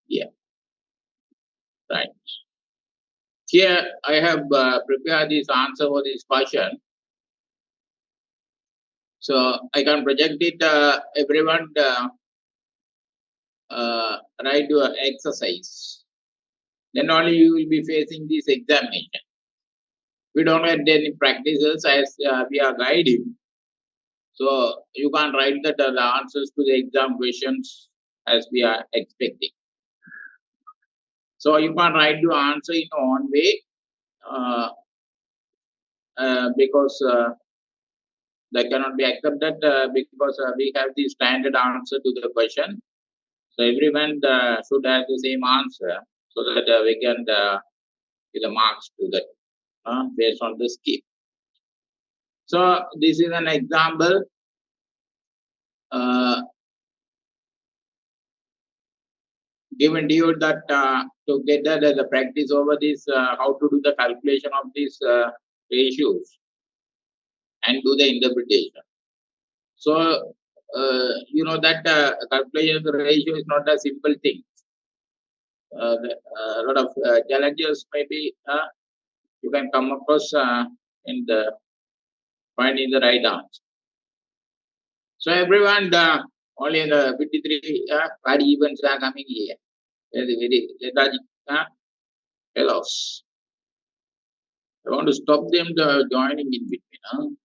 Yeah, right. Here I have prepared this answer for this question. So I can project it, everyone write your exercise. Then only you will be facing this examination. We don't get any practices as we are guiding. So you can't write the answers to the exam questions as we are expecting. So you can't write your answer in your own way uh, because that cannot be accepted because we have the standard answer to the question. So everyone should have the same answer so that we can give the marks to that based on the skill. So this is an example. Given to you that to get the practice over this, how to do the calculation of these ratios and do the interpretation. So you know that calculation of the ratio is not a simple thing. A lot of challenges maybe you can come across in the finding the right answer. So everyone, only the 53 body events are coming here. Very lethargic fellows. I want to stop them joining in between.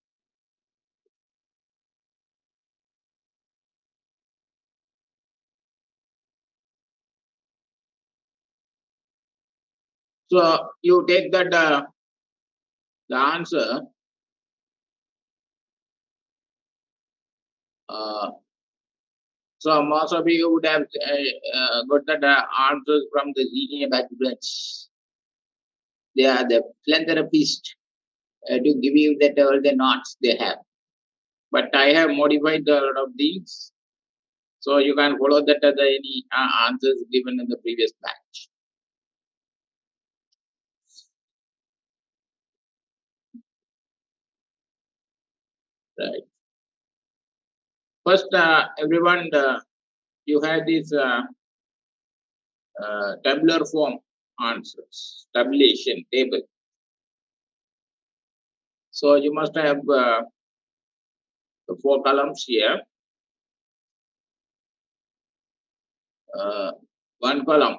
So you take that the answer. Uh, so most of you would have got that answers from the senior batch. They are the philanthropist to give you that all the notes they have. But I have modified a lot of things, so you can follow that any answers given in the previous batch. Right. First, everyone, you have this tabular form answers, tabulation table. So you must have the 4 columns here. One column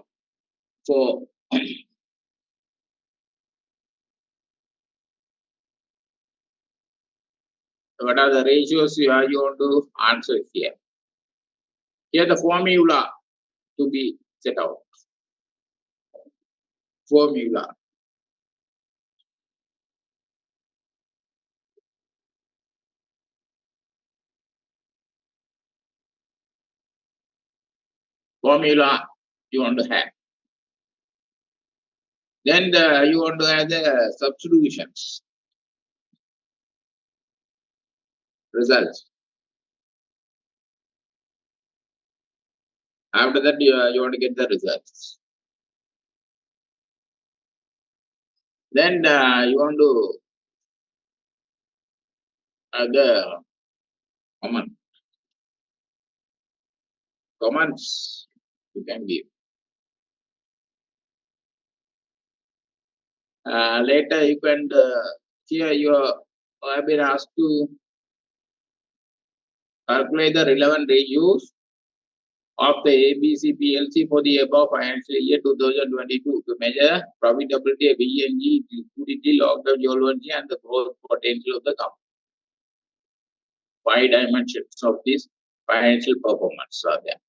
for what are the ratios you want to answer here. Here the formula to be set out. Formula. Formula you want to have. Then you want to have the substitutions. Results. After that, you want to get the results. Then you want to the comments you can give. Later you can here you have been asked to calculate the relevant ratios of the ABC PLC for the above financial year 2022 to measure profitability, VNG, liquidity, long-term solvency, and the growth potential of the company. 5 dimensions of this financial performance are there.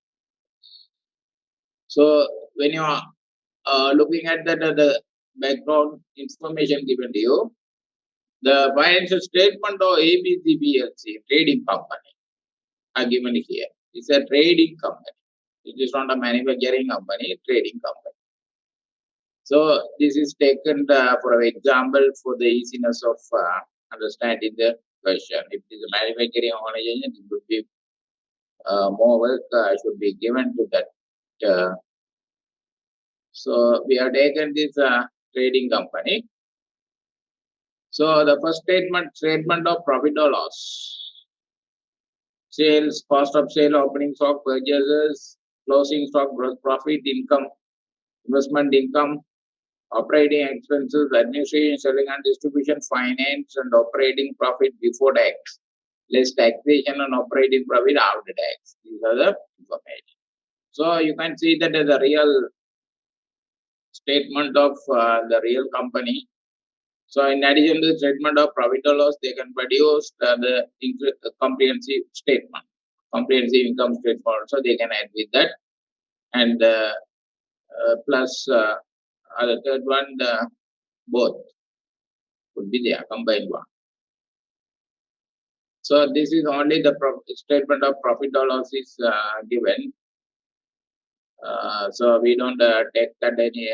So when you are looking at the background information given to you, the financial statement of ABC PLC trading company are given here. It's a trading company. It is not a manufacturing company, trading company. So this is taken for example for the easiness of understanding the question. If it is a manufacturing organization, it would be more work should be given to that. So we have taken this trading company. So the first statement of profit or loss. Sales, cost of sale, opening stock, purchases, closing stock, gross profit, income, investment income, operating expenses, administration, selling and distribution, finance, and operating profit before tax, less taxation on operating profit after tax. These are the information. So you can see that the real statement of the real company. So in addition to the statement of profit or loss, they can produce the comprehensive statement, comprehensive income statement. So they can add with that, and plus the third one, both would be there, combined one. So this is only the statement of profit or loss is given. So we don't take that any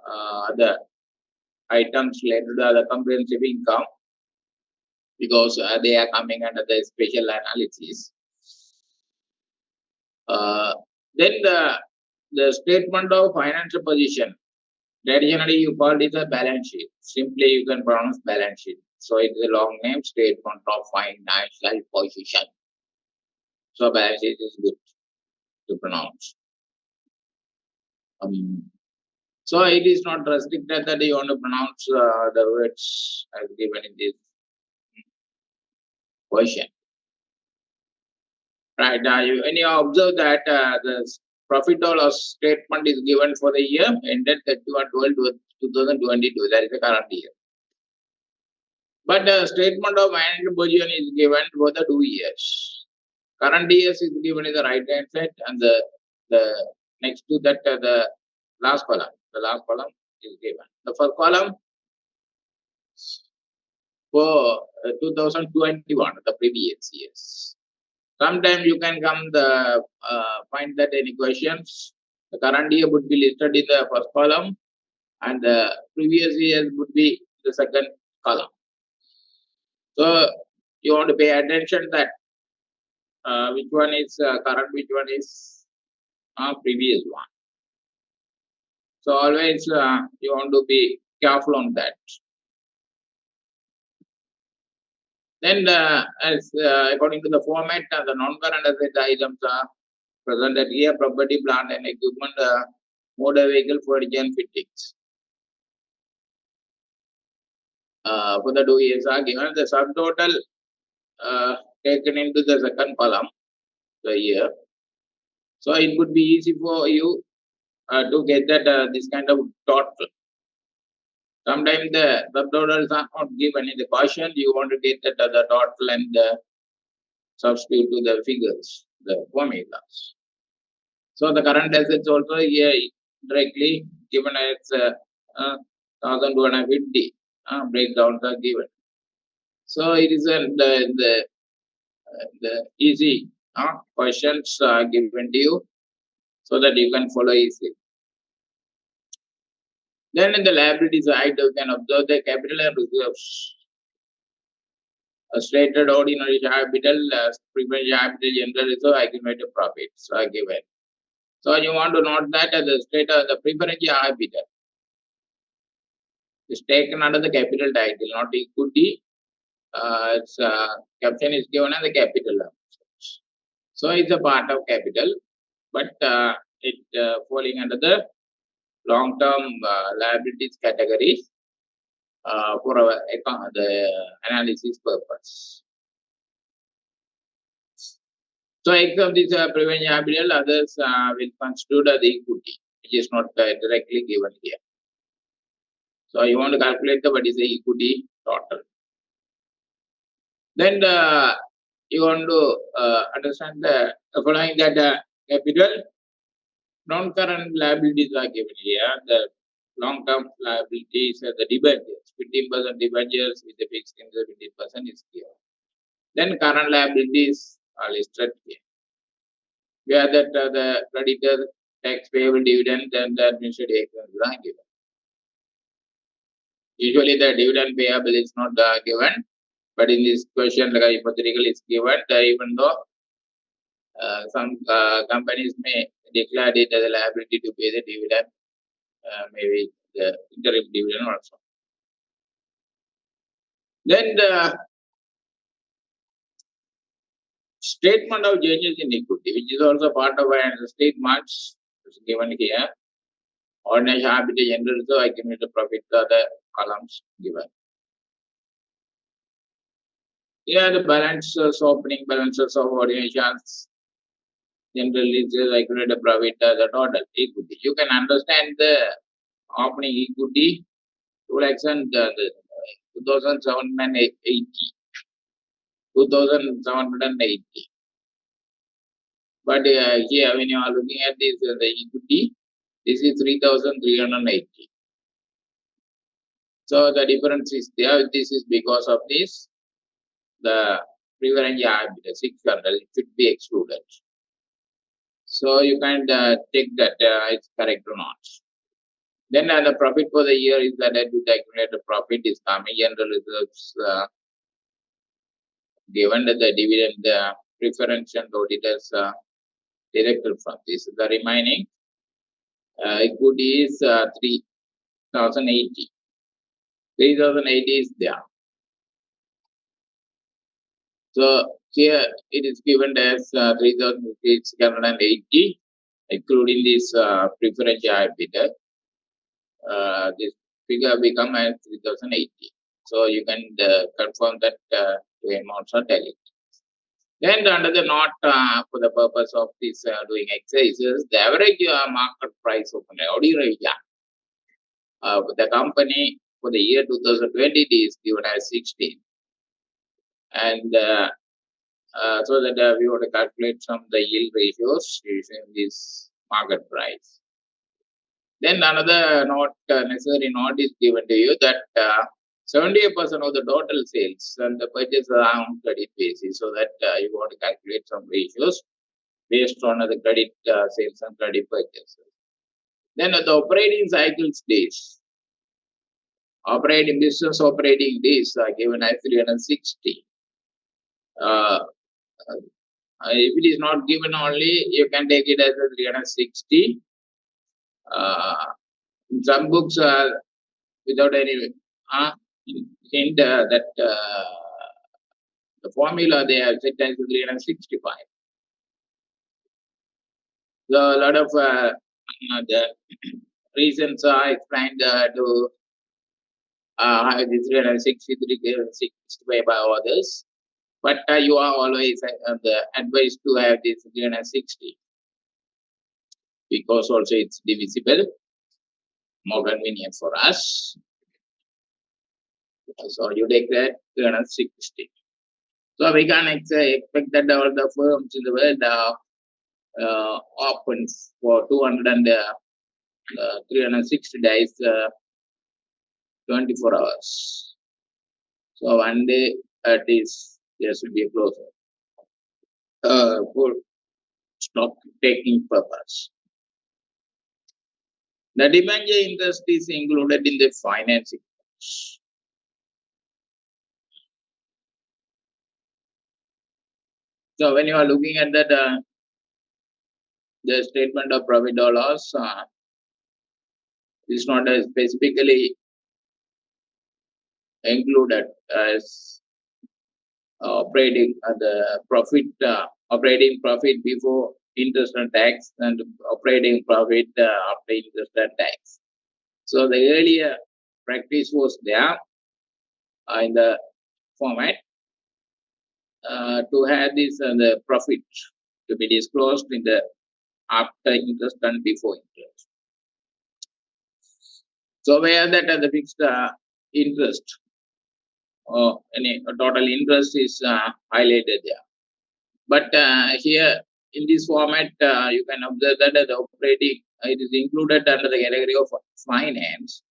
other items related to the comprehensive income, because they are coming under the special analysis. Then the statement of financial position, traditionally you call it a balance sheet. Simply you can pronounce balance sheet. So it is a long name, statement of financial position. So balance sheet is good to pronounce. So it is not restricted that you want to pronounce the words as given in this question. Right. When you observe that the profit or loss statement is given for the year ended 31/12/2022, that is the current year. But the statement of financial position is given for the 2 years. Current years is given in the right hand side, and the next to that the last column. The last column is given. The first column for 2021, the previous years. Sometimes you can come the find that any questions. The current year would be listed in the first column, and the previous year would be the second column. So you want to pay attention that which one is current, which one is previous one. So always you want to be careful on that. Then as according to the format, the non-current asset items are presented here: property, plant and equipment, motor vehicle, furniture and fittings. For the 2 years are given. The subtotal taken into the second column, the year. So it would be easy for you to get that this kind of total. Sometimes the subtotals are not given in the question. You want to get that the total and substitute to the figures, the formulas. So the current assets also here directly given as 1,250 breakdowns are given. So it is the easy questions given to you so that you can follow easily. Then in the liability side, you can observe the capital and reserves. A stated ordinary capital, preferred capital, general reserve, accumulated profits are given. So you want to note that the stated the preferred capital is taken under the capital title, not equity. Its caption is given as the capital. So it's a part of capital, but it falling under the long-term liabilities categories for our the analysis purpose. So except this prevention capital, others will consider the equity, which is not directly given here. So you want to calculate what is the equity total. Then you want to understand the following that capital, non-current liabilities are given here. The long-term liabilities, the debentures, 15% debentures with the fixed interest, 15% is here. Then current liabilities are listed here. Where that the creditor, tax payable, dividend, and the administrative expenses are given. Usually the dividend payable is not given, but in this question, the hypothetical is given. Even though some companies may declare it as a liability to pay the dividend, maybe the interim dividend also. Then Statement of changes in equity, which is also part of a statement given here. Ordinary habitat general reserve, accumulated profit, the other columns given. Here the balances, opening balances of ordinations, general reserve, accumulated profit, the total equity. You can understand the opening equity to like the 2780. 2780. But here, when you are looking at this, the equity, this is 3380. So the difference is there. This is because of this, the preference habitat 600 it should be excluded. So you can check that it's correct or not. Then the profit for the year is that with the accumulated profit is coming, general reserves given that the dividend preference and auditors directed from this. The remaining equity is 3080. 3080 is there. So here it is given as 3680, including this preferential habitat. This figure become as 3080. So you can confirm that amounts are tallied. Then under the note for the purpose of this doing exercises, the average market price of an ordinary the company for the year 2020 is given as 16. And so that we want to calculate some of the yield ratios using this market price. Then another note, necessary note is given to you that 78% of the total sales and the purchase are on credit basis, so that you want to calculate some ratios based on the credit sales and credit purchases. Then the operating cycles days. Operating business operating days are given as 360. If it is not given only, you can take it as a 360. In some books, without any hint that the formula they have set as 365. So a lot of the reasons are explained to have the 365 by others. But you are always advised to have this 360 because also it's divisible, more convenient for us. So you take that 360. So we can expect that all the firms in the world are open for 200 and 360 days, 24 hours. So one day at least there should be a closure for stock taking purpose. The debenture interest is included in the financing cost. So when you are looking at that, the statement of profit or loss is not specifically included as operating the profit, operating profit before interest and tax, and operating profit after interest and tax. So the earlier practice was there in the format to have this the profit to be disclosed in the after interest and before interest. So where that the fixed interest or any total interest is highlighted there. But here in this format, you can observe that the operating it is included under the category of finance,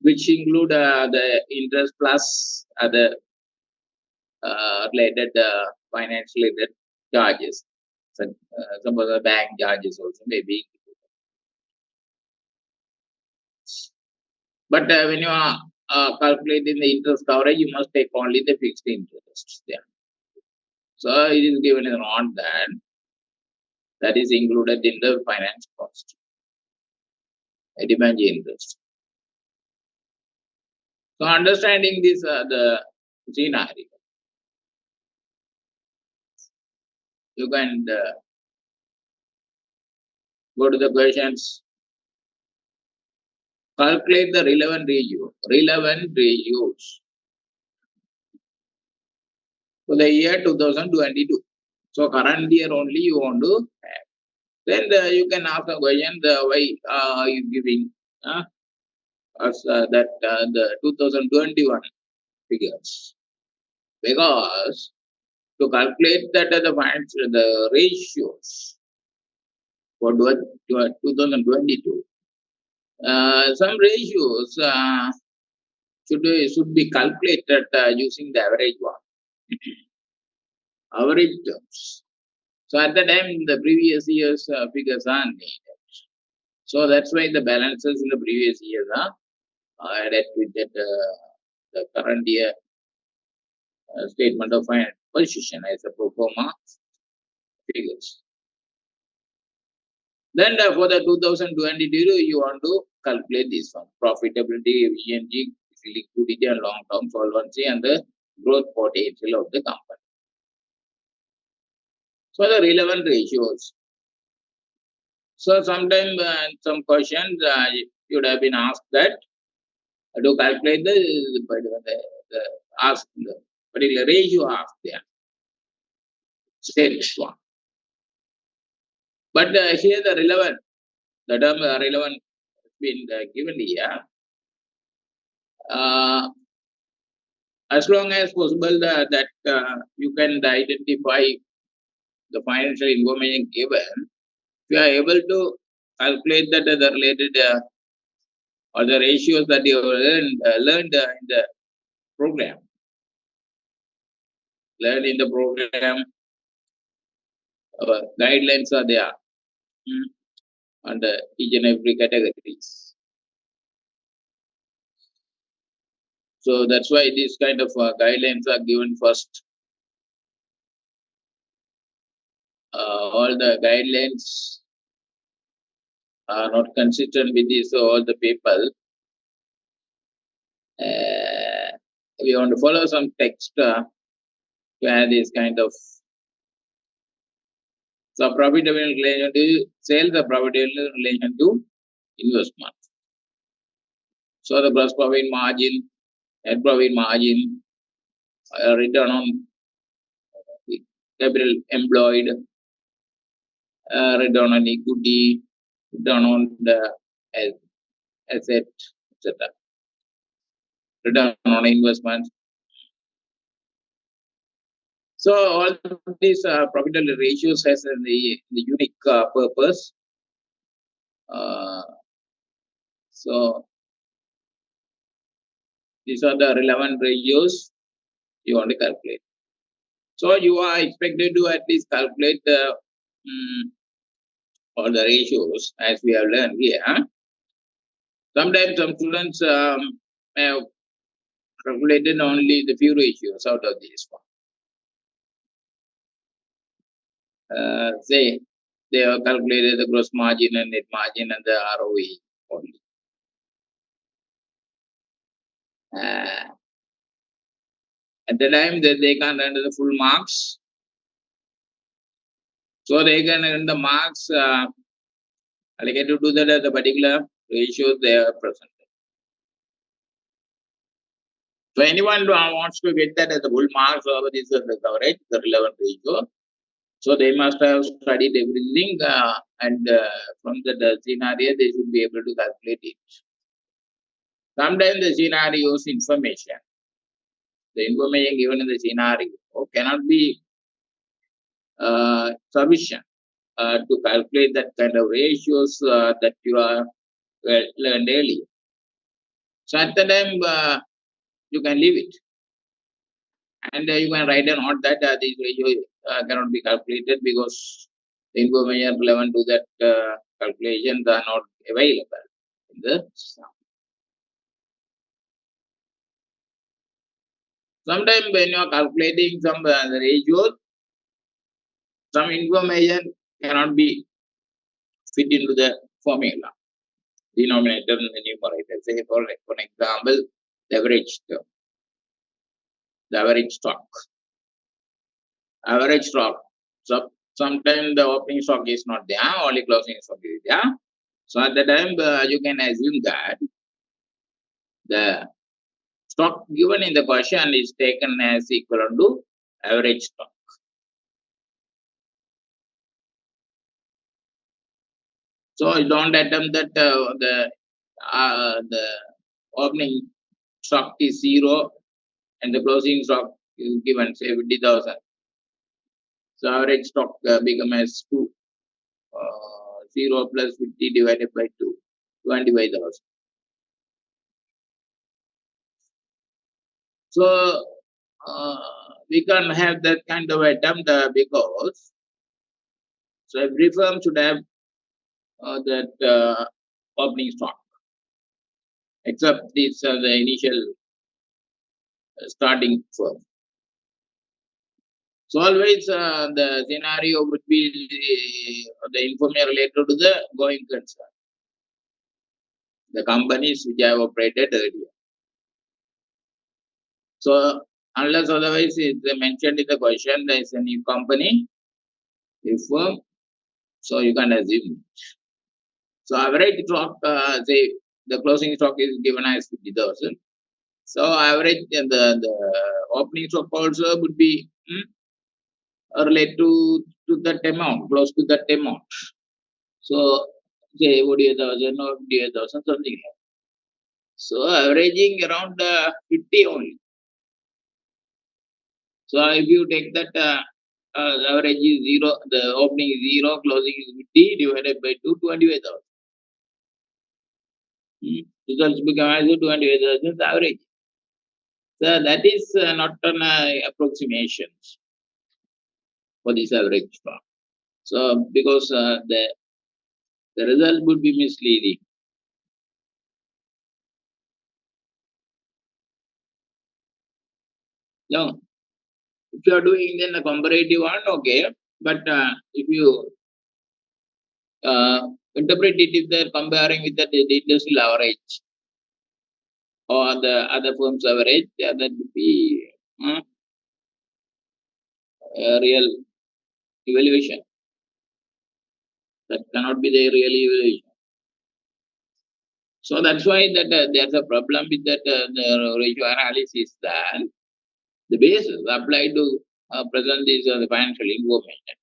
which include the interest plus other related finance related charges. So, some of the bank charges also may be. But when you are calculating the interest coverage, you must take only the fixed interest there. So it is given as not that is included in the finance cost. I demand interest. So understanding this the scenario. you can go to the questions. Calculate the relevant ratio. Relevant ratios for the year 2022. So current year only you want to have. Then you can ask a question, why are you giving us the 2021 figures? Because to calculate that the ratios for 2022, some ratios should be calculated using the average one, average terms. So at the time, the previous year's figures are needed. So that's why the balances in the previous years are added with the current year statement of financial position as a pro forma figures. Then for the 2022, you want to calculate this one: profitability, ENG, liquidity and long-term solvency, and the growth potential of the company. So the relevant ratios. So sometime some questions you would have been asked that to calculate the ask the particular ratio asked there. State this one. But here the relevant, the term relevant has been given here. As long as possible that you can identify the financial information given, if you are able to calculate that the related or the ratios that you learned in the program, guidelines are there under each and every categories. So that's why these kind of guidelines are given first. All the guidelines are not consistent with this, so all the people we want to follow some text to have this kind of profitability relation to sales, the profitability relation to investment. So the gross profit margin, net profit margin, return on capital employed, return on equity, return on the asset, etc. Return on investment. So all these profitability ratios has the unique purpose. So these are the relevant ratios you want to calculate. So you are expected to at least calculate the all the ratios as we have learned here. Sometimes some students have calculated only the few ratios out of this one. Say they have calculated the gross margin and net margin and the ROE only. At the time that they can't earn the full marks, so they can earn the marks allocated to the particular ratios they are present. So anyone who wants to get that as the full marks over this the coverage, the relevant ratio, so they must have studied everything and from the scenario they should be able to calculate it. Sometimes the scenarios information, the information given in the scenario cannot be sufficient to calculate that kind of ratios that you are learned earlier. So at the time you can leave it, and you can write a note that these ratios cannot be calculated because the information relevant to that calculations are not available in the system. Sometimes when you are calculating some ratios, some information cannot be fit into the formula, denominator and the numerator. Say for example, the average term, the average stock. Average stock. So sometimes the opening stock is not there, only closing stock is there. So at the time, you can assume that the stock given in the question is taken as equivalent to average stock. So you don't attempt that the opening stock is 0 and the closing stock is given say 50,000. So average stock become as 2. 0 plus 50 divided by 2, 25,000. So uh, we can have that kind of attempt because so every firm should have that opening stock, except this the initial starting firm. So always the scenario would be the information related to the going concern, the companies which have operated earlier. So unless otherwise it's mentioned in the question, there is a new company, a firm, so you can assume. So average stock, say the closing stock is given as 50,000. So average the opening stock also would be relate to that amount, close to that amount. So say 48,000 or 58,000 something like that. So averaging around 50 only. So if you take that average is 0, the opening is 0, closing is 50 divided by 2, 25,000. Results become as 25,000 average. So that is not an approximation for this average stock. So because the result would be misleading. Now, if you are doing then a comparative one, okay. But if you interpret it if they're comparing with the industrial average or the other firm's average, yeah, that would be a real evaluation. That cannot be the real evaluation. So that's why that there's a problem with that the ratio analysis that the basis applied to present this the financial information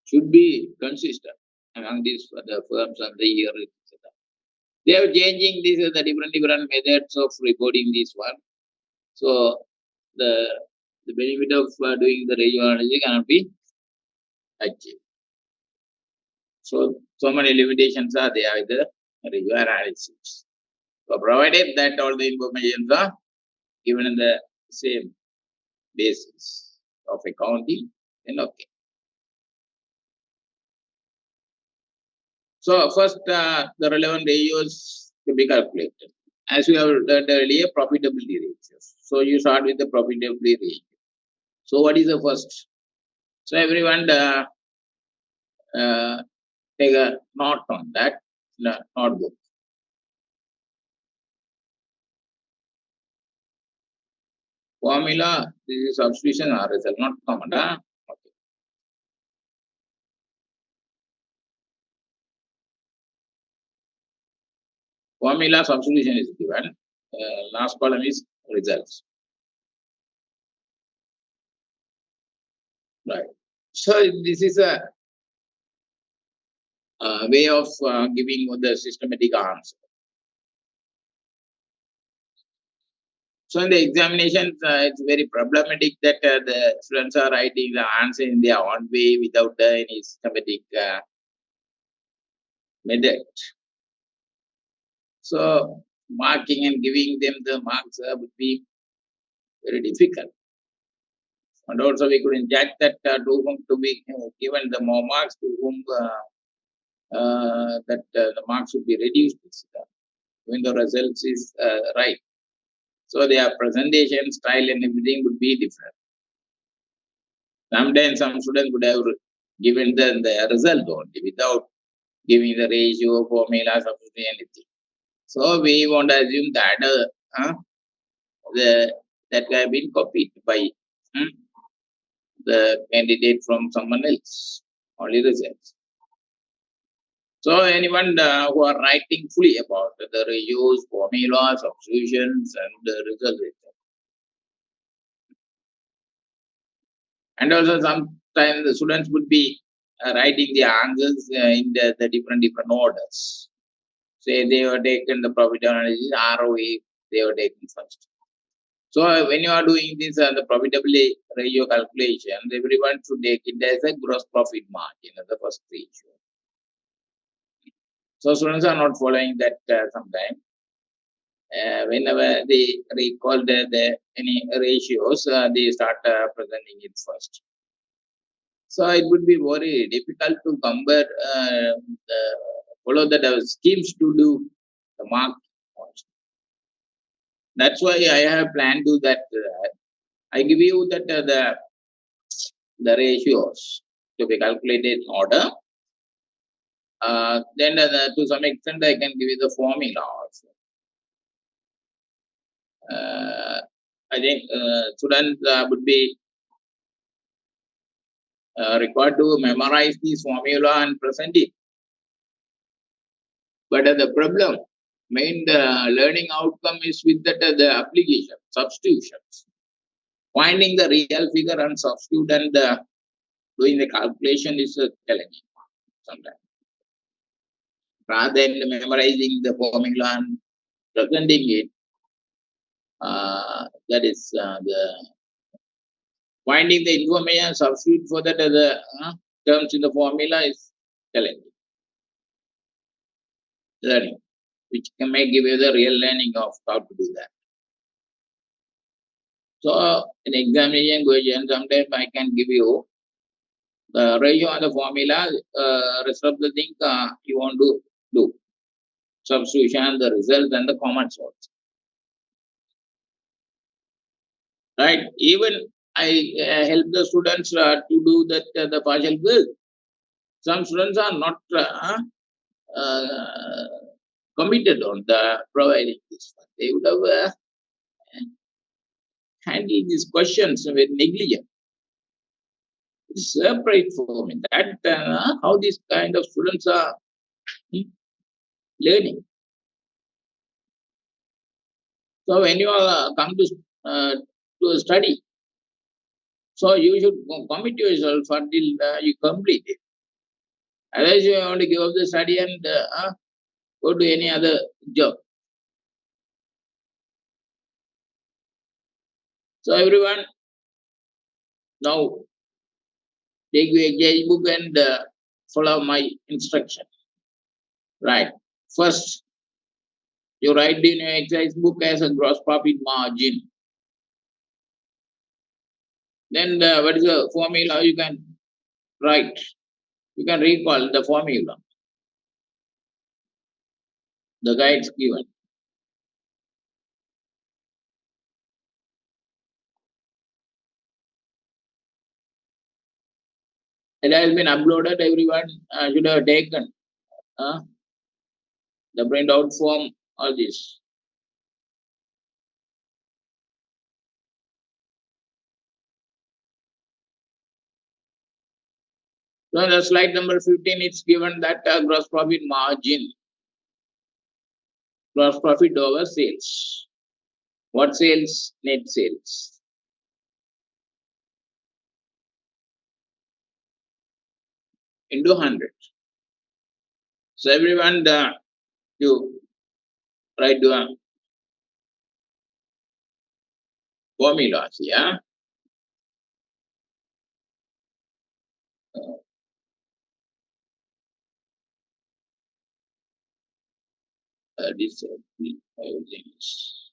should be consistent among these the firms and the year. They are changing these the different methods of reporting this one. So the the benefit of doing the ratio analysis cannot be achieved. So many limitations are there with the ratio analysis. So provided that all the information are given in the same basis of accounting, then okay. So first, the relevant ratios to be calculated. As we have learned earlier, profitability ratios. So you start with the profitability ratio. So what is the first? So everyone uh, take a note on that notebook. Formula, this is substitution or result, not common. Okay. Formula substitution is given. Last column is results. Right. So this is a way of giving the systematic answer. So in the examinations, it's very problematic that the students are writing the answer in their own way without any systematic method. So marking and giving them the marks would be very difficult. And also we could judge that to whom to be given the more marks, to whom that the marks should be reduced when the results is right. So their presentation style and everything would be different. Sometimes some students would have given the result only without giving the ratio, formula, substitution, anything. So we want to assume that the that have been copied by the candidate from someone else, only results. So anyone who are writing fully about the ratios, formulas, substitutions, and the results. And also sometimes the students would be writing the answers in the different orders. Say they were taken the profit analysis, ROE, they were taken first. So when you are doing this the profitability ratio calculation, everyone should take it as a gross profit margin as the first ratio. So students are not following that sometimes. Whenever they recall any ratios, they start presenting it first. So it would be very difficult to compare, follow the schemes to do the mark. That's why I have planned to that. I give you that the ratios to be calculated in order. Then to some extent I can give you the formula also. I think students would be required to memorize this formula and present it. But the problem, main learning outcome is with that the application, substitutions. Finding the real figure and substitute and doing the calculation is challenging sometimes. Rather than memorizing the formula and presenting it, that is the finding the information substitute for that the terms in the formula is challenging learning, which may give you the real learning of how to do that. So in examination question, sometimes I can give you the ratio and the formula, rest of the thing you want to do. Substitution, the result, and the common source. Right? Even I help the students to do that the partial quiz. Some students are not uh, committed on the providing this one. They would have handled these questions with negligence. It's separate for me that how these kind of students are learning. So when you come to a study, so you should commit yourself until you complete it. Otherwise, you want to give up the study and go to any other job. So everyone now take your exercise book and follow my instruction. Right. First, you write in your exercise book as a gross profit margin. Then what is the formula you can write? You can recall the formula, the guides given. It has been uploaded. Everyone should have taken the printout form. All this. So the slide number 15, it's given that gross profit margin, gross profit over sales. What sales? Net sales. Into 100. So everyone, you write the formulas, yeah? This things.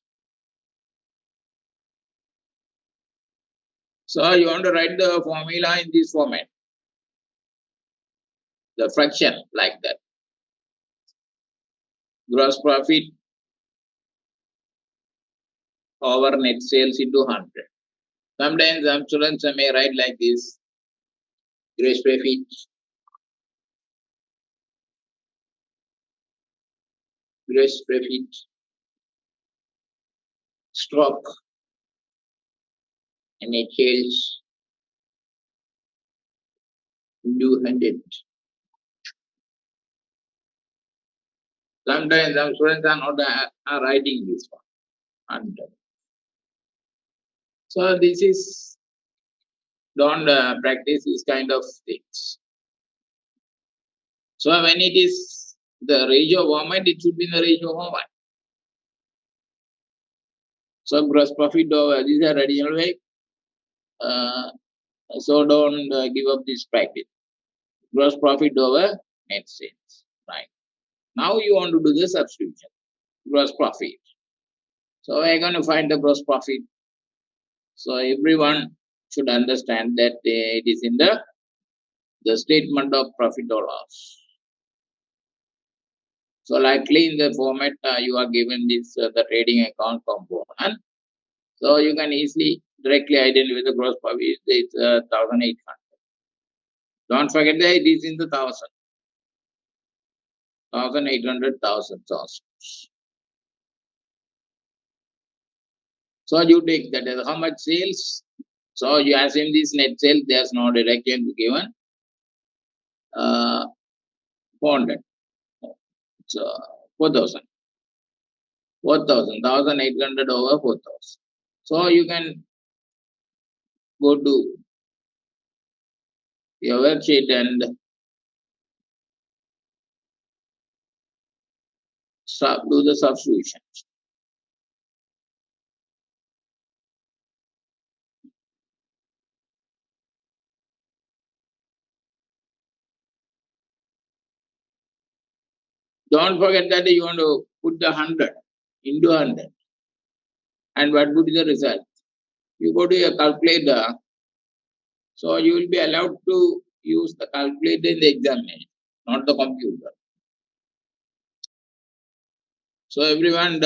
So you want to write the formula in this format, the fraction like that. Gross profit over net sales into 100. Sometimes some students may write like this: gross profit, gross profit, stroke, and net sales, independent. Sometimes some students are not are writing this one. And so this is don't practice these kind of things. So when it is the ratio of 1, it should be in the ratio of 1. So gross profit over this is a radical way. So don't give up this practice. Gross profit over net sales. Right. Now you want to do the substitution. Gross profit. So we're going to find the gross profit. So everyone should understand that it is in the statement of profit or loss. So likely in the format you are given this the trading account component. So you can easily directly identify the gross profit. It's 1,800. Don't forget that it is in the 1,000. 1,800 thousands. So you take that as how much sales. So you assume this net sales, there's no deduction given. 400. So 4,000. 4,000. 1,800 over 4,000. So you can go to your worksheet and do the substitution. Don't forget that you want to put the 100 into 100. And what would be the result? You go to your calculator. So you will be allowed to use the calculator in the examination, not the computer. So everyone,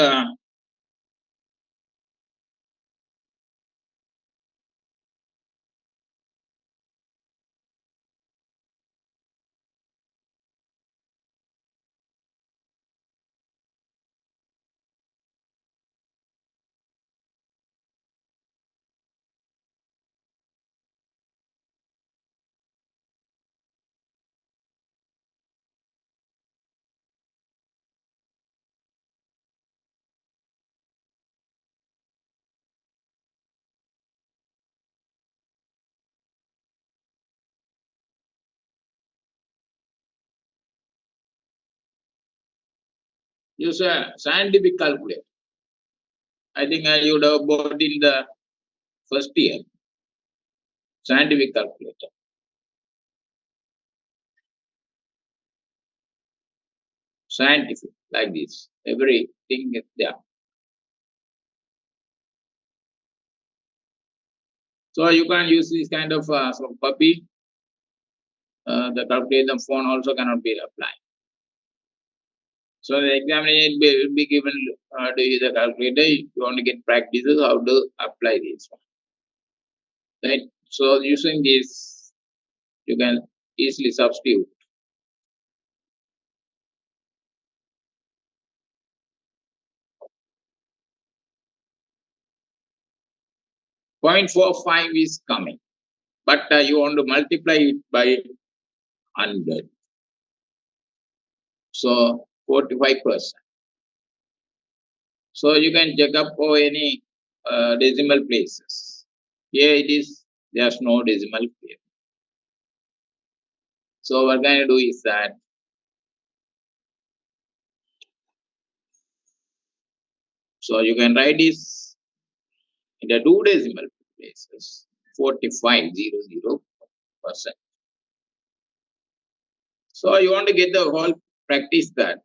use a scientific calculator. I think you would have bought in the first year. Scientific calculator. Scientific, like this. Everything is there. So you can use this kind of puppy. The calculator phone also cannot be applied. So the examination will be given to you the calculator. You want to get practices how to apply this one. Right. So using this, you can easily substitute. Point 0.45 is coming, but you want to multiply it by 100. So 45%. So you can check up for any decimal places. Here it is, there's no decimal here. So what we're going to do is that so you can write this in the 2 decimal places, 4500%. So you want to get the whole practice that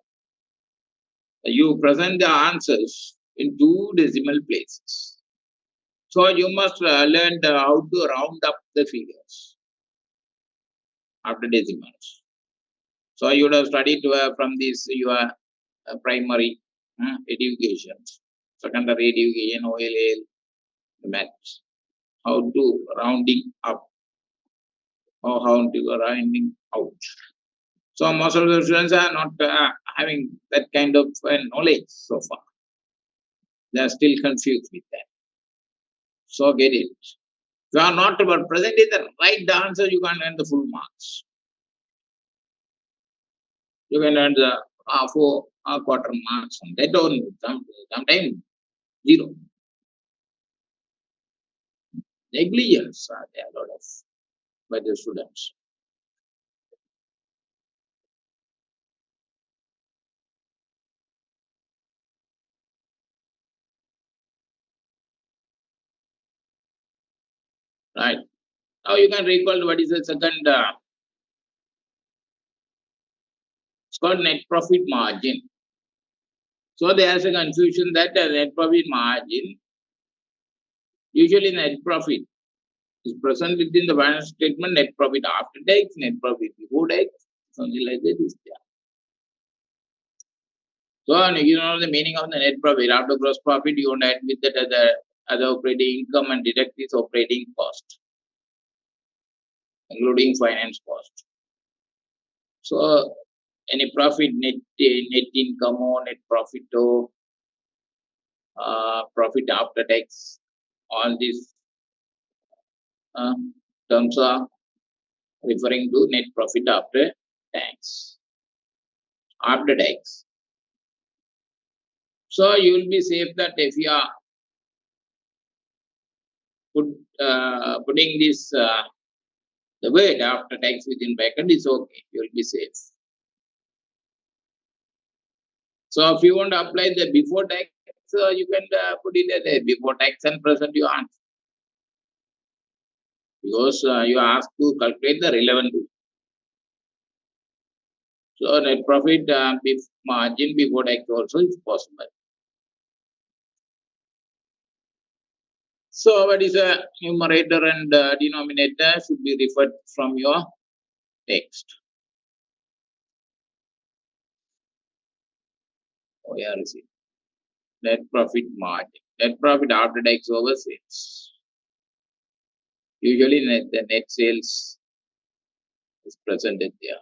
you present the answers in 2 decimal places. So you must learn how to round up the figures after decimals. So you would have studied from this your primary education, secondary education, OLL, maths, how to rounding up or how to rounding out. So most of the students are not having that kind of knowledge so far. They are still confused with that. So get it. If you are not presenting the right answer, you can't earn the full marks. You can earn the half or a quarter marks on that, or sometimes zero. Negligence are there a lot of by the students. Right. Now you can recall what is the second, it's called net profit margin. So there's a confusion that the net profit margin, usually net profit is present within the balance statement, net profit after tax, net profit before tax, something like that is there. So you know the meaning of the net profit. After gross profit, you want to add with that other operating income and deduct this operating cost, including finance cost. So any profit, net income or net profit or profit after tax, all these uh, terms are referring to net profit after tax. After tax. So you will be safe that if you are putting this the word after tax within bracket is okay. You will be safe. So if you want to apply the before tax, you can put it as before tax and present your answer. Because you are asked to calculate the relevant rule. So net profit margin before tax also is possible. So what is a numerator and denominator should be referred from your text. Where is it? Net profit margin. Net profit after tax over sales. Usually the net sales is presented there.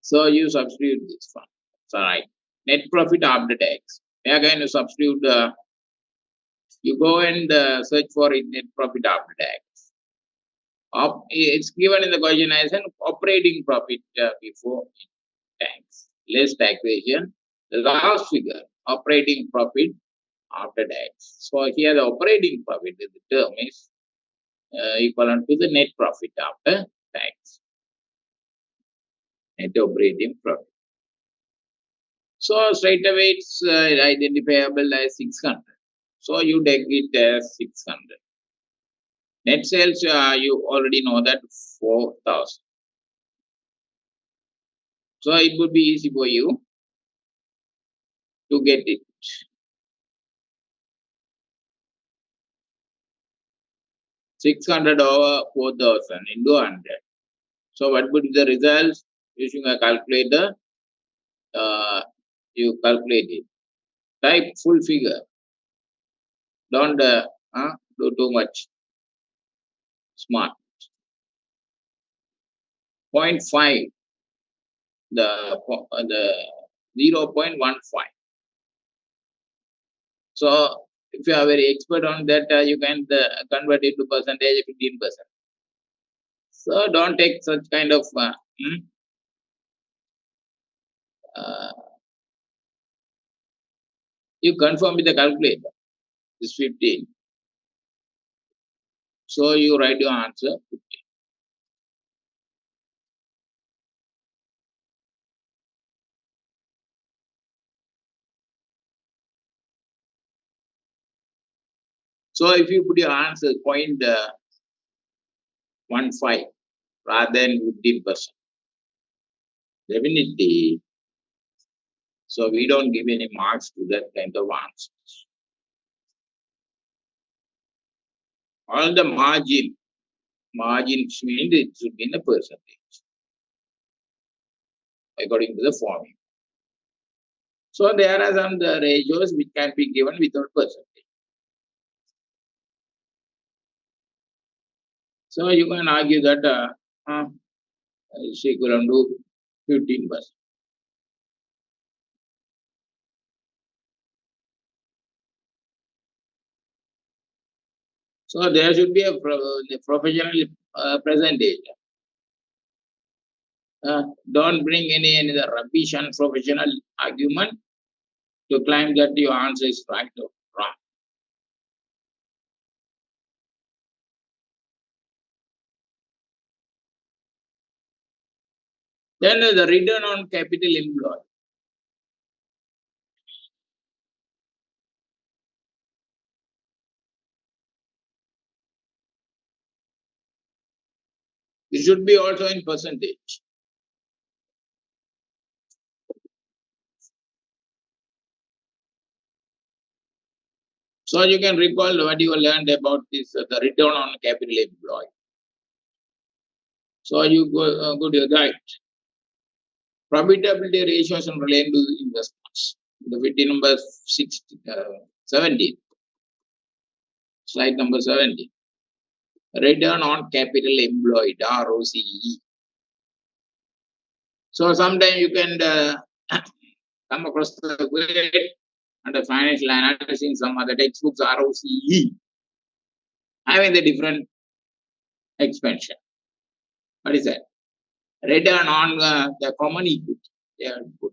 So you substitute this one. So right. Net profit after tax. Again you substitute you go and search for it, net profit after tax. It's given in the question as an operating profit before tax, less taxation. The last figure, operating profit after tax. So here the operating profit, the term is equivalent to the net profit after tax. Net operating profit. So straight away it's identifiable as 600. So you take it as 600. Net sales, you already know that 4,000. So it would be easy for you to get it. $600 over 4,000 into 100. So what would be the results? Using a calculator, you calculate it. Type full figure. Don't do too much smart. 0.5, the 0.15. So if you are very expert on that, you can convert it to percentage 15%. So don't take such kind of you confirm with the calculator. This 15. So you write your answer 15. So if you put your answer 0.15 rather than 15%, definitely. So we don't give any marks to that kind of answers. All the margins means it should be in a percentage according to the formula. So there are some ratios which can be given without percentage. So you can argue that is equivalent to 15%. So there should be a professional presentation. Don't bring any other rubbish and professional argument to claim that your answer is right or wrong. Then the return on capital employed. It should be also in percentage. So you can recall what you learned about this, the return on capital employed. So you go, good guide. Profitability ratios and related to investments. The video number 60, 17, slide number 17. Return on capital employed, ROCE. So sometimes you can come across the word under financial analysis in some other textbooks, ROCE, having the different expansion. What is that? Return on the common equity. Yeah, good.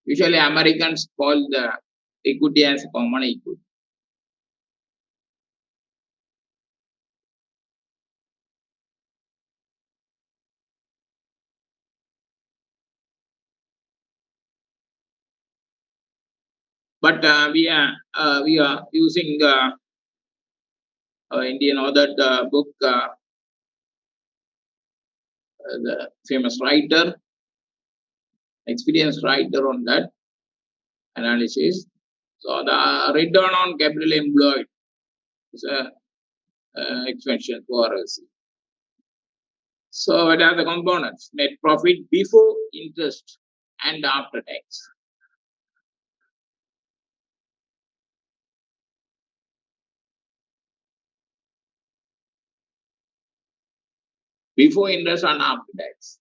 Usually Americans call the equity as common equity. But we are using Indian author book, the famous writer, experienced writer on that analysis. So the return on capital employed is a expansion for us. So what are the components? Net profit before interest and after tax. Before interest and after tax.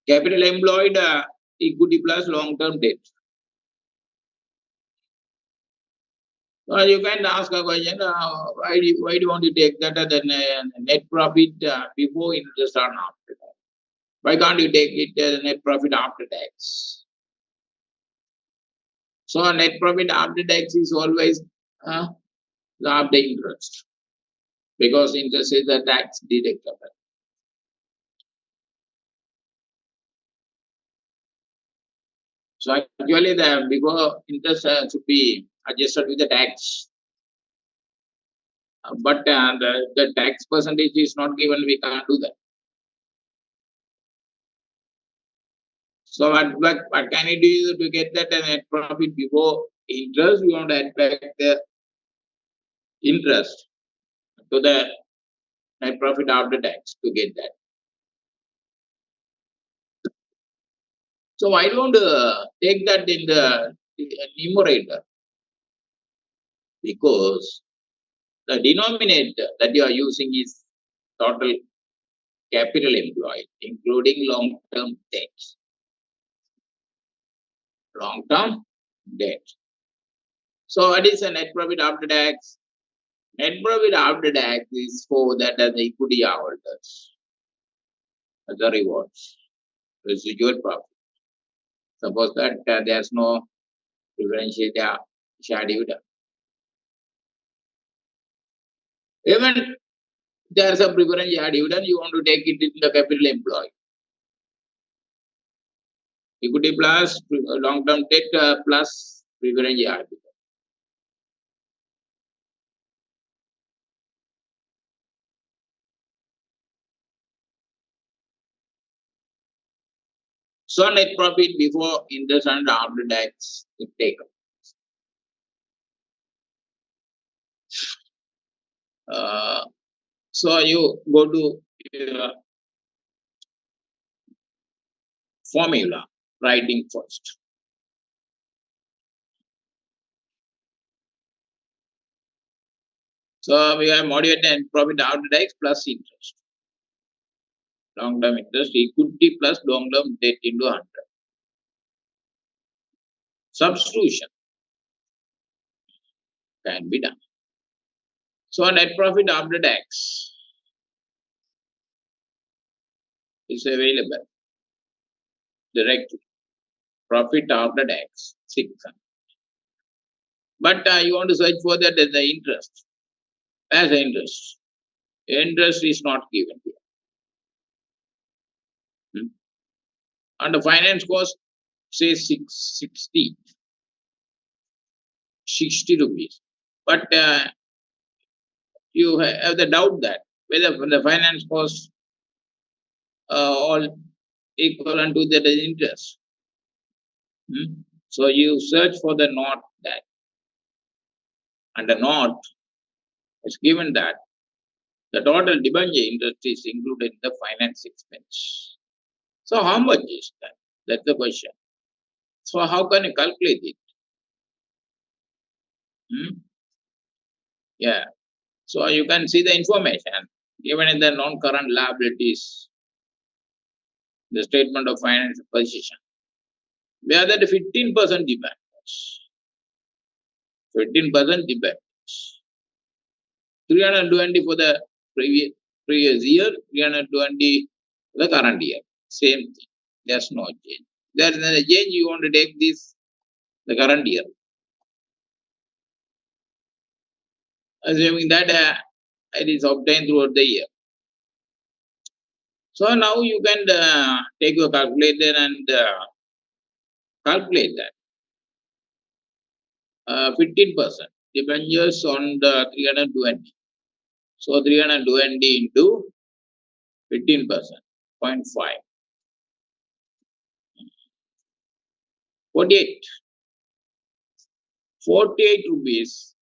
Capital employed, equity plus long-term debt. So you can ask a question, why do you want to take that as the net profit before interest and after tax? Why can't you take it as net profit after tax? So net profit after tax is always after interest, because interest is a tax deductible. So actually the before interest should be adjusted with the tax. But the tax percentage is not given, we can't do that. So what can you do to get that net profit before interest? You want to add back the interest to the net profit after tax to get that. So why don't take that in the numerator? Because the denominator that you are using is total capital employed, including long-term debt. Long-term debt. So what is a net profit after tax? Net profit after tax is for that as the equity holders, as the rewards, residual profit. Suppose that there's no differentiate share dividend. Even there's a preference share dividend, you want to take it in the capital employed. Equity plus long-term debt plus preference share dividend. So net profit before interest and after tax is taken. So you go to formula writing first. So we have moderate and profit after tax plus interest. Long-term interest, equity plus long-term debt into 100. Substitution can be done. So net profit after tax is available directly. Profit after tax 600. But you want to search for that as the interest. As the interest. Interest is not given here. And the finance cost, say 60 rupees. But you have the doubt that whether the finance cost all equivalent to the interest. So you search for the note that, and the note is given that the total debenture interest is included in the finance expense. So how much is that? That's the question. So how can you calculate it? Yeah. So you can see the information given in the non-current liabilities, the statement of financial position. Where that 15% debentures. 15% debentures. 320 for the previous year, 320 for the current year. Same thing. There's no change. There is a change, you want to take this the current year. Assuming that it is obtained throughout the year. So now you can take your calculator and calculate that. 15% depends on the 320. So 320 into 15%, 0.5. 48. 48 rupees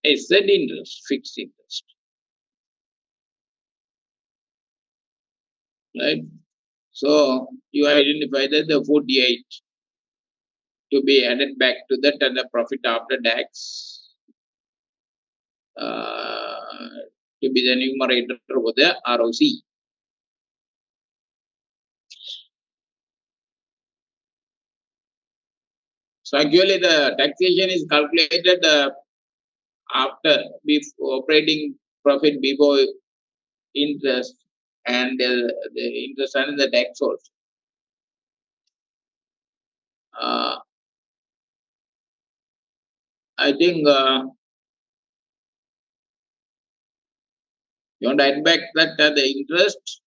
a set interest, fixed interest. Right? So you identify that the 48 to be added back to that and the profit after tax to be the numerator over the ROC. So actually the taxation is calculated after operating profit before interest and the interest and the tax also. I think you want to add back that the interest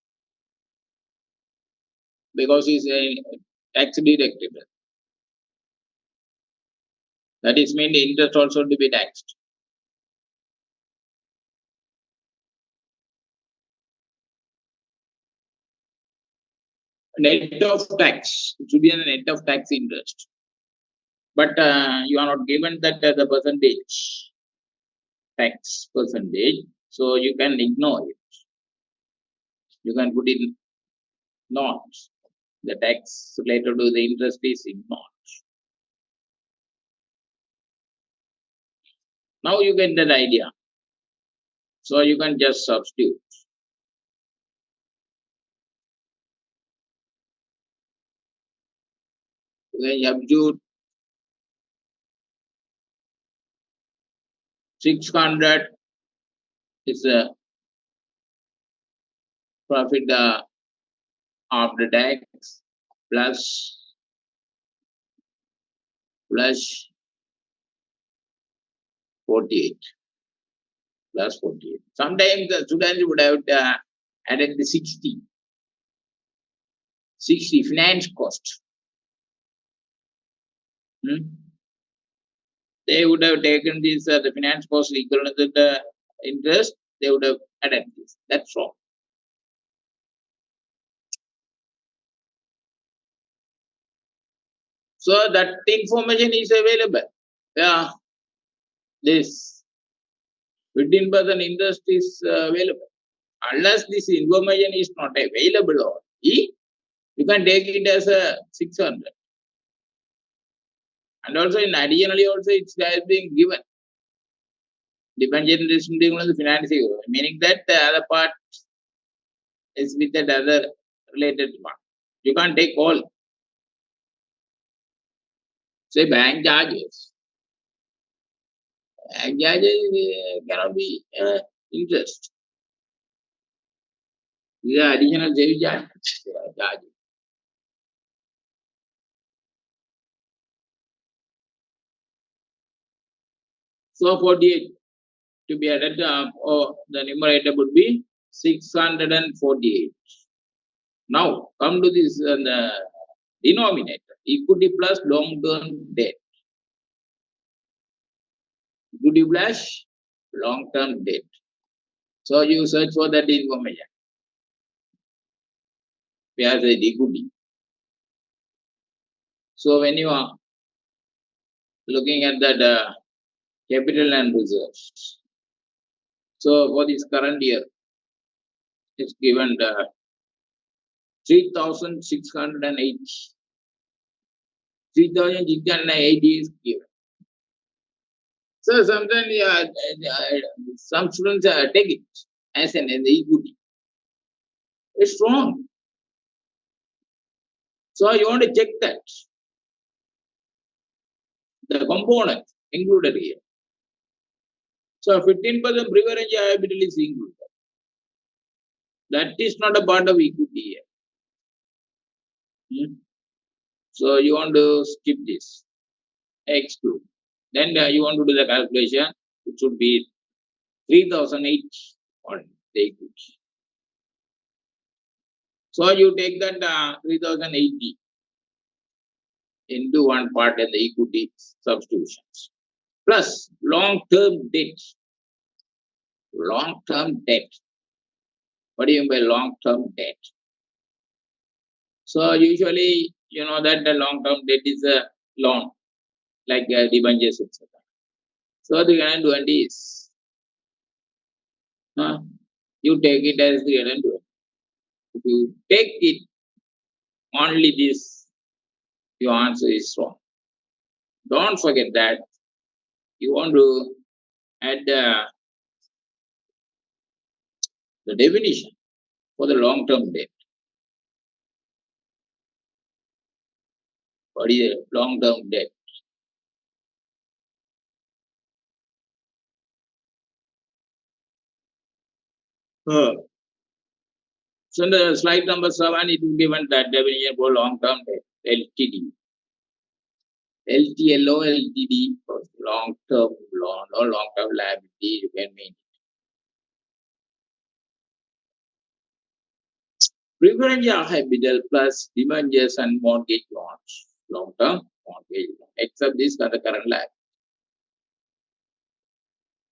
because it's a tax deductible. That is mean the interest also to be taxed. Net of tax, it should be a net of tax interest. But you are not given that the percentage, tax percentage, so you can ignore it. You can put in not. The tax related to the interest is ignored. Now you get that idea. So you can just substitute. You can substitute 600 is a profit after tax plus 48 plus 48. Sometimes the students would have added the 60 finance cost. They would have taken this the finance cost equal to the interest. They would have added this. That's wrong. So that information is available. Yeah, this 15% interest is available. Unless this information is not available only, you can take it as a 600. And also in additionally also it has been given. Dependent on the financing, meaning that the other part is with that other related one. You can't take all. Say bank charges. cannot be interest. These are additional service charges. So 48 to be added, or the numerator would be 648. Now come to this the denominator, equity plus long-term debt. Equity plus long-term debt. So you search for that information. We have the equity. So when you are looking at that capital and reserves, so for this current year, it's given 3,680. 3,680 is given. So sometimes some students take it as an equity. It's wrong. So you want to check that the component included here. So 15% preference capital is included. That is not a part of equity here. So you want to skip this, exclude. Then you want to do the calculation. It should be 3,008 on the equity. So you take that 3,080 into one part in the equity substitutions. Plus long-term debt. Long-term debt. What do you mean by long-term debt? So usually, you know that the long-term debt is a loan, like debentures, etc. So the current 20 is, you take it as the current 20. If you take it only this, your answer is wrong. Don't forget that you want to add the definition for the long-term debt. What is a long-term debt? So in the slide number 7, it is given that definition for long-term debt, LTD. LTLO, LTD, long-term loan or long-term liability, you can mean. Preferential capital plus debentures and mortgage loans, long-term mortgage loan, except this are the current liability.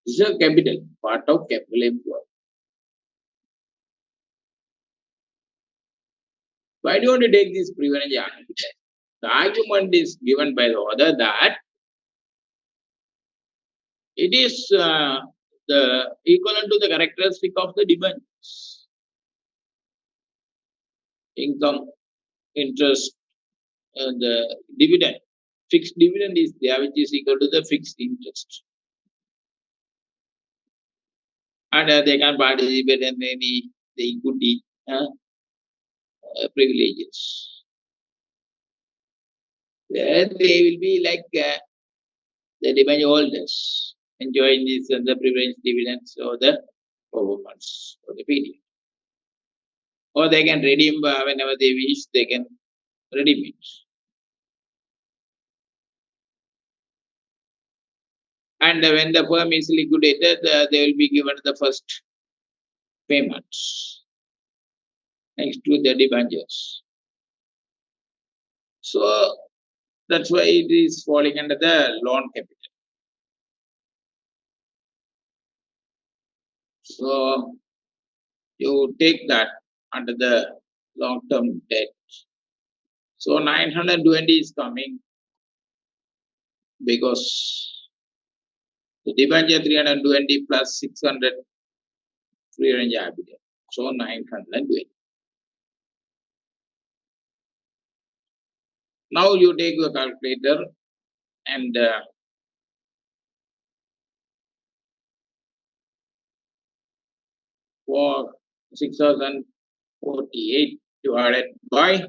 This is a capital, part of capital employed. Why do you want to take this preferential capital? The argument is given by the author that it is the equivalent to the characteristic of the debentures. Income, interest, the dividend. Fixed dividend is there, which is equal to the fixed interest. And they can participate in any the equity privileges. Then they will be like the debenture holders, enjoying this the privilege dividends or the performance of the period. Or they can redeem whenever they wish, they can redeem it. And when the firm is liquidated, they will be given the first payment next to the debentures. So that's why it is falling under the loan capital. So you take that under the long-term debt. So 920 is coming because the debenture 320 plus 600 300 capital. So 920. Now you take the calculator and for 6,048 divided by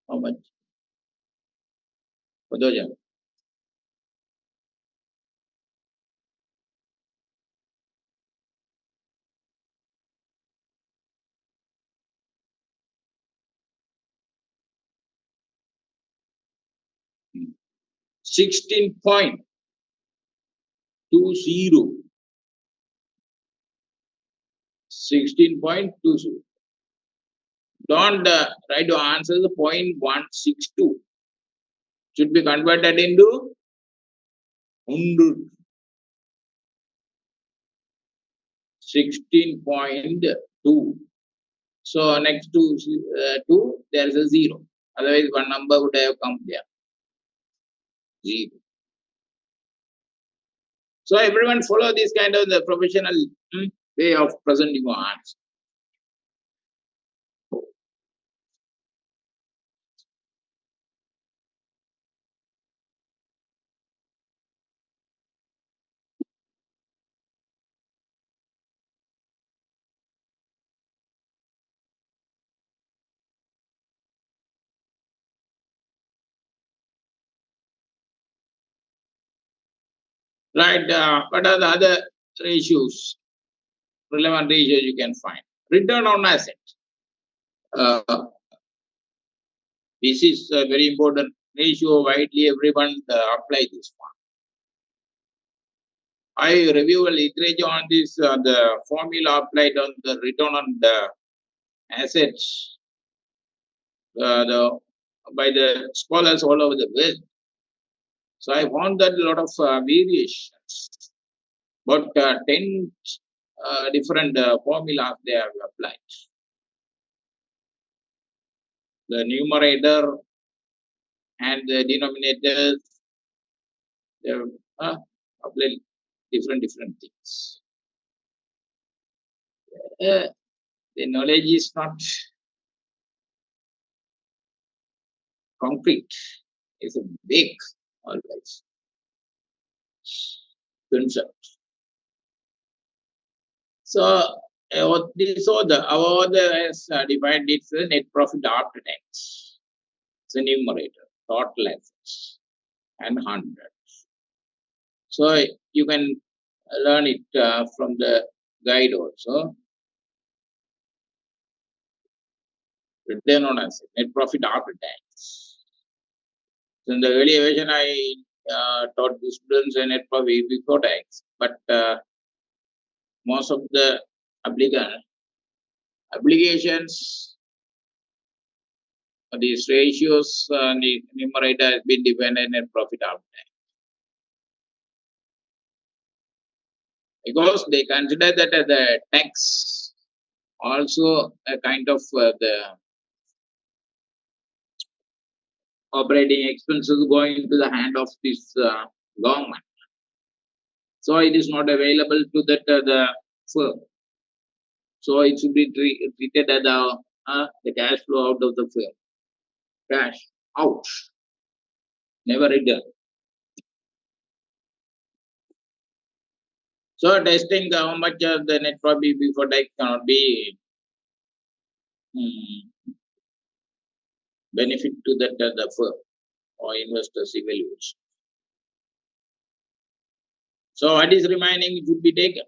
how much? Betul je? 16.20. Don't try to answer the 0.162. Should be converted into 100. 16.2. So next to 2, there is a 0. Otherwise, one number would have come there. 0. So everyone follow this kind of the professional way of presenting your answer. Right? What are the other ratios? Relevant ratios you can find. Return on asset. This is a very important ratio. Widely, everyone apply this one. I review a literature on this. The formula applied on the return on the assets by the scholars all over the world. So I found that a lot of variations, but 10 different formulas they have applied. The numerator and the denominators, they have applied different things. The knowledge is not concrete. It's a big, always, concept. So our author has defined it as net profit after tax. It's a numerator, total assets, and 100. So you can learn it from the guide also. Return on asset, net profit after tax. So in the earlier version, I taught the students a net profit before tax, but most of the applications, these ratios, numerator has been defined as net profit after tax. Because they consider that as the tax also a kind of the operating expenses going into the hand of this government. So it is not available to that the firm. So it should be treated as the cash flow out of the firm. Cash out, never return. So testing how much the net profit before tax cannot be benefit to that the firm or investors evaluation. So what is remaining should be taken.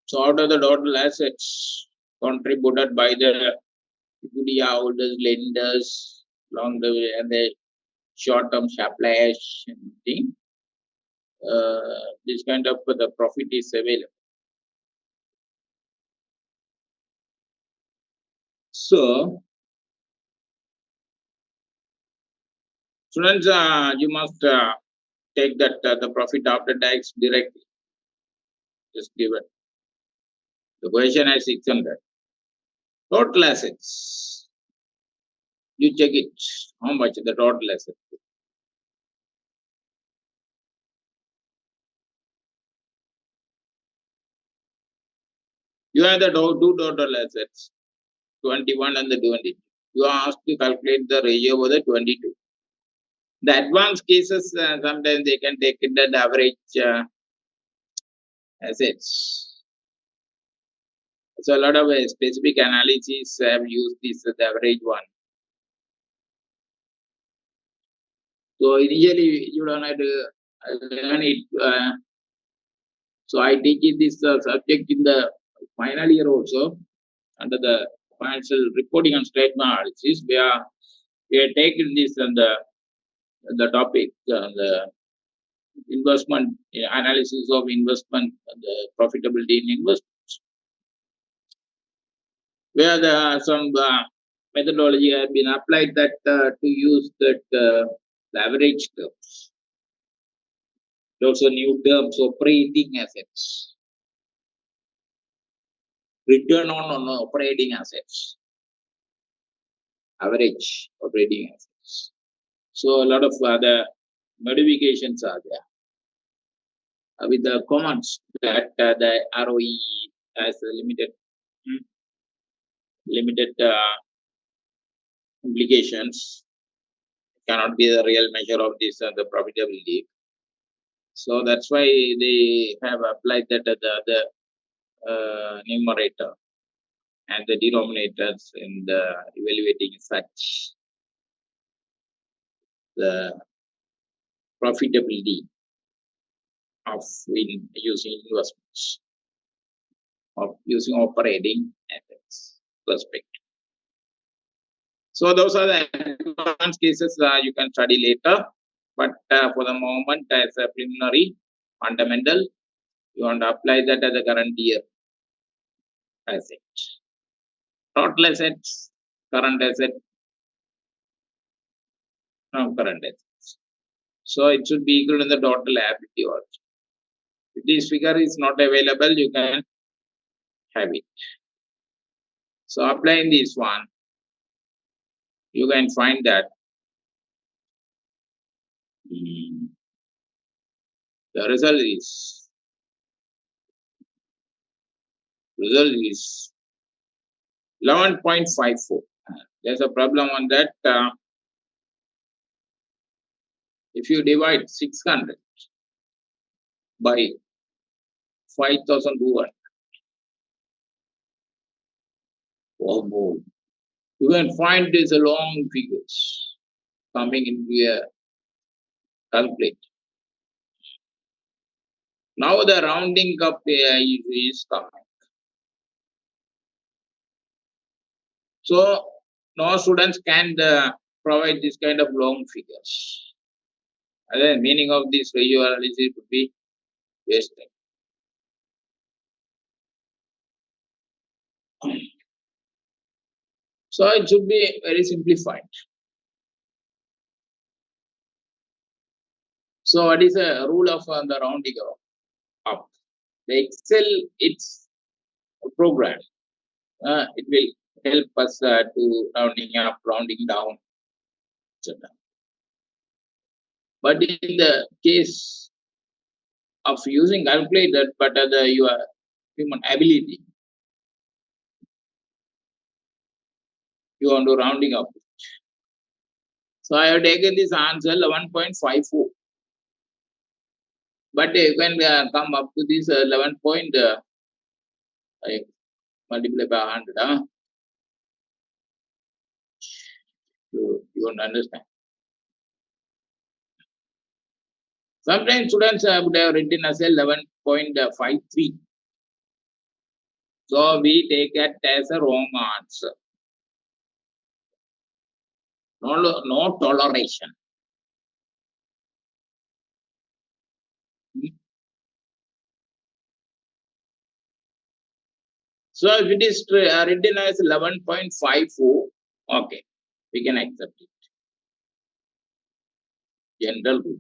So out of the total assets contributed by the equity holders, lenders, along the way, and the short-term suppliers, thing, this kind of the profit is available. So, students, you must take that the profit after tax directly. Just give it. The question is 600. Total assets. You check it. How much the total assets? You have the two total assets, 21 and the 22. You are asked to calculate the ratio over the 22. The advanced cases, sometimes they can take it at average assets. So a lot of specific analyses have used this the average one. So initially you don't have to learn it. So I teach this subject in the final year also under the financial reporting and statement analysis. We are taking this and the topic the investment analysis of investment the profitability in investments, where some methodology has been applied that to use that the average terms. Also new terms operating assets, return on operating assets, average operating assets. So a lot of other modifications are there with the comments that the ROE has a limited implications, cannot be the real measure of this the profitability. So that's why they have applied that the numerator and the denominators in the evaluating such the profitability of using investments, of using operating assets perspective. So those are the advanced cases you can study later. But for the moment, as a preliminary fundamental, you want to apply that as a current year asset. Total assets, current asset, current assets. So it should be equal to the total liability also. If this figure is not available, you can have it. So applying this one, you can find that the result is 11.54. There's a problem on that. If you divide 600 by 5,200, or more, you can find these long figures coming into a calculator. Now the rounding up is coming. So no students can provide this kind of long figures. The meaning of this ratio analysis would be wasted. So it should be very simplified. So what is the rule of the rounding up? The Excel, it's a program. It will help us to rounding up, rounding down, etc. But in the case of using calculator, but your human ability, you want to rounding up. So I have taken this answer 11.54. But you can come up to this 11 point, I multiply by 100. You won't understand. Sometimes students would have written as 11.53. So we take it as a wrong answer. No toleration. So if it is written as 11.54, okay, we can accept it. General rule.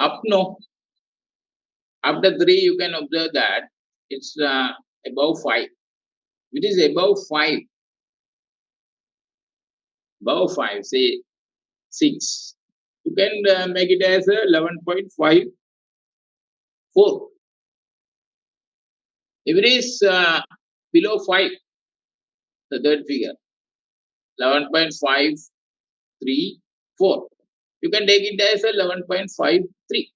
Up no. After 3, you can observe that it's above 5. It is above 5, say 6. You can make it as 11.54. If it is below 5, the third figure, 11.534, you can take it as 11.53.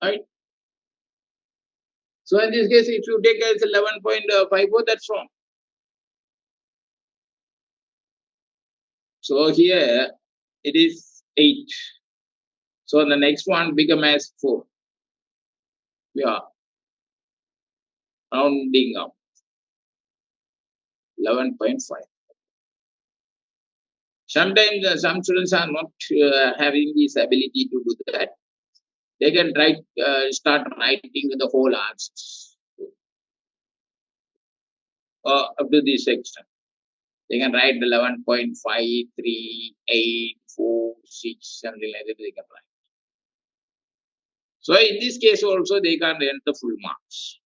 right? So in this case, if you take as 11.54, that's wrong. So here it is 8. So the next one become as 4. We are rounding up 11.5. Sometimes some students are not having this ability to do that. They can start writing the whole answers up to this extent. They can write 11.53846 something like that. They can write. So in this case also they can earn the full marks.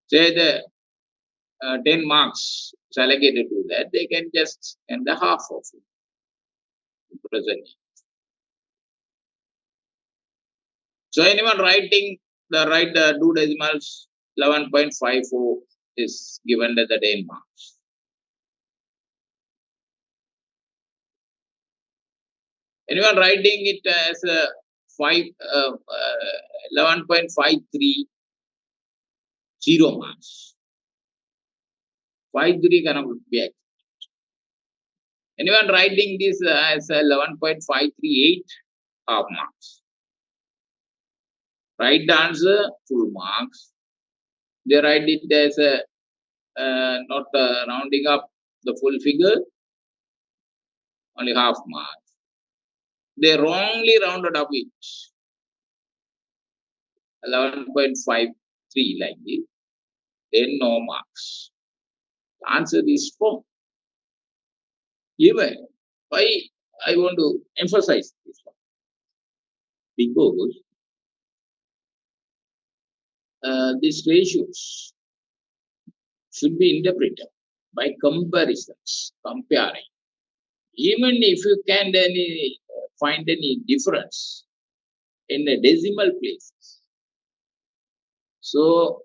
Say the 10 marks is allocated to that, they can just earn the half of it present. So anyone writing write the 2 decimals 11.54 is given as the 10 marks. Anyone writing it as a 11.530 marks. 53 cannot be accepted. Anyone writing this as 11.538 half marks. Write the answer full marks. They write it as a not rounding up the full figure, only half marks. They wrongly rounded up it 11.53 like this, then no marks. The answer is wrong. Even why I want to emphasize this one? Because these ratios should be interpreted by comparisons, comparing. Even if you can find any difference in the decimal places, so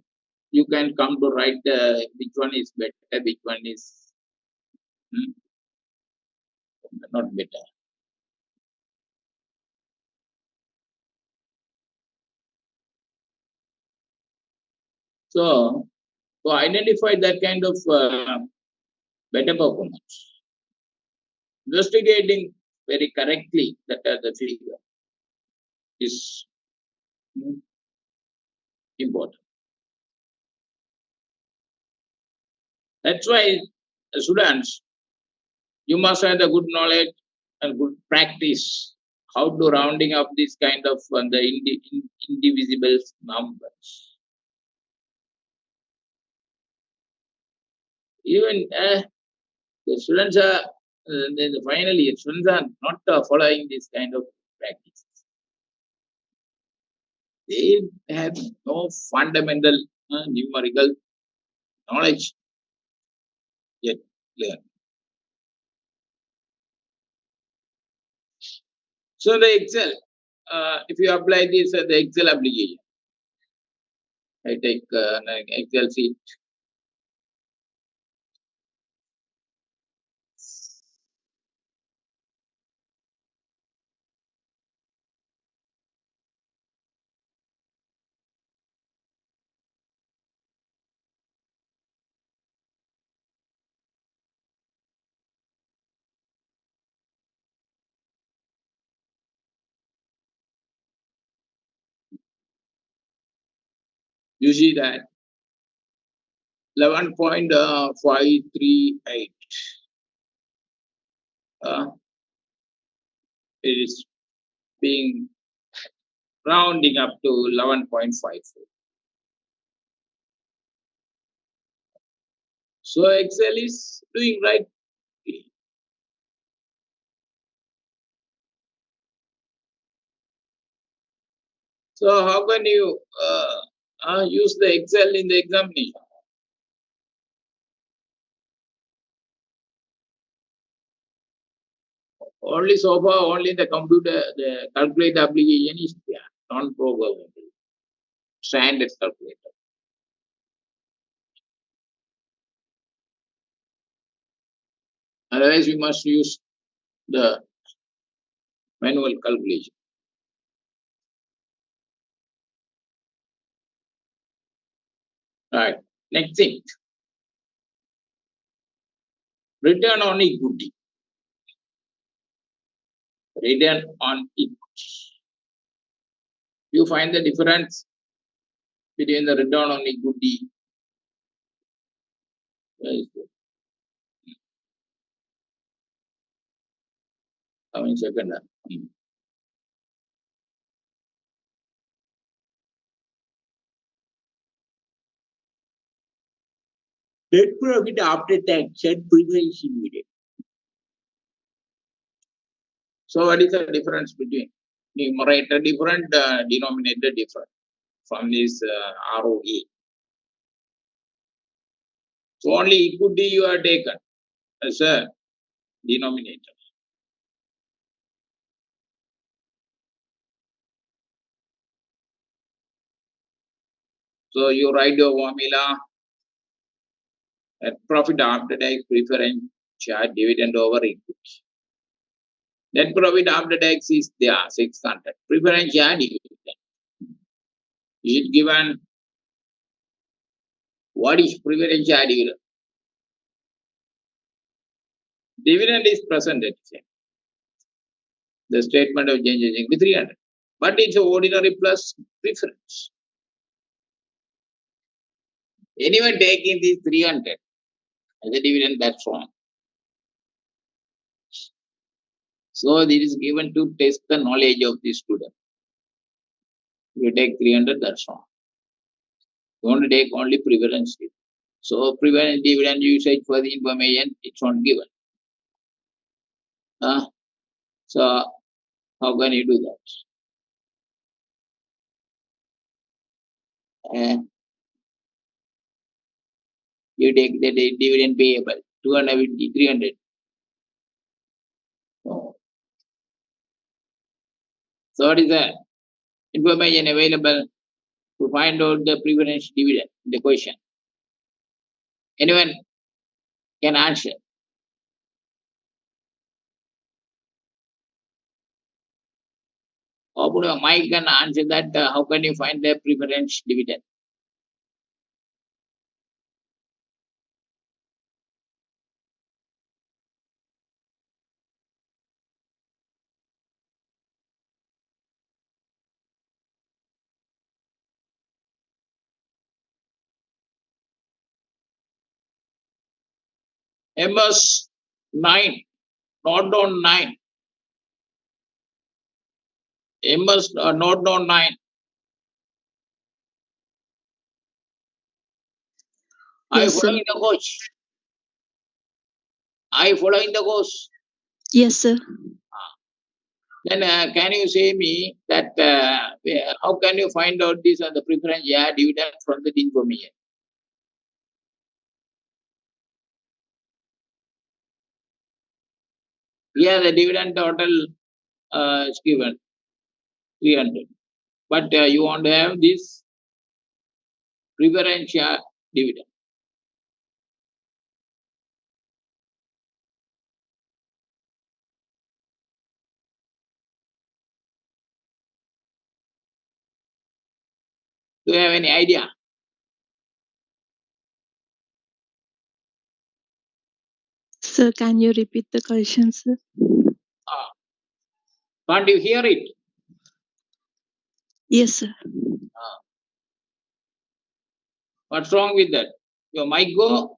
you can come to write which one is better, which one is not better. So to identify that kind of better performance, investigating very correctly that the figure is important. That's why students, you must have the good knowledge and good practice how to rounding up this kind of the indivisible numbers. Even the students are finally students are not following this kind of practice. They have no fundamental numerical knowledge yet learned. So the Excel, if you apply this the Excel application, I take an Excel sheet. You see that 11.538 is being rounding up to 11.54. So Excel is doing right. So how can you use the Excel in the examination? Only so far, only the computer, the calculator application is there, non-programmable, standard calculator. Otherwise, we must use the manual calculation. Right. Next thing, return on equity. Return on equity. You find the difference between the return on equity. Coming second. Net profit after tax and preference dividend. So what is the difference between numerator different, denominator different from this ROE? So only equity you are taken as a denominator. So you write your formula at profit after tax preference share dividend over equity. Net profit after tax is there 600. Preference share dividend is given. What is preference share dividend? Dividend is presented. The statement of changes in 300. But it's ordinary plus preference. Anyone taking this 300 as a dividend, that's wrong. So this is given to test the knowledge of the student. You take 300, that's wrong. You want to take only preference dividend. So preference dividend usage for the information, it's not given. So how can you do that? You take the dividend payable, 250, 300. Oh. So what is the information available to find out the preference dividend? The question. Anyone can answer. Open your mic and answer that. How can you find the preference dividend? MS 9, not on 9. MS not on 9. I Yes, sir. following the coach. I following the course. Yes, sir. Then can you say me that how can you find out this the preference dividend from the information? Here the dividend total is given 300, but you want to have this preference dividend. Do you have any idea? Sir, can you repeat the question, sir? Can't you hear it? Yes, sir. What's wrong with that? Your mic go,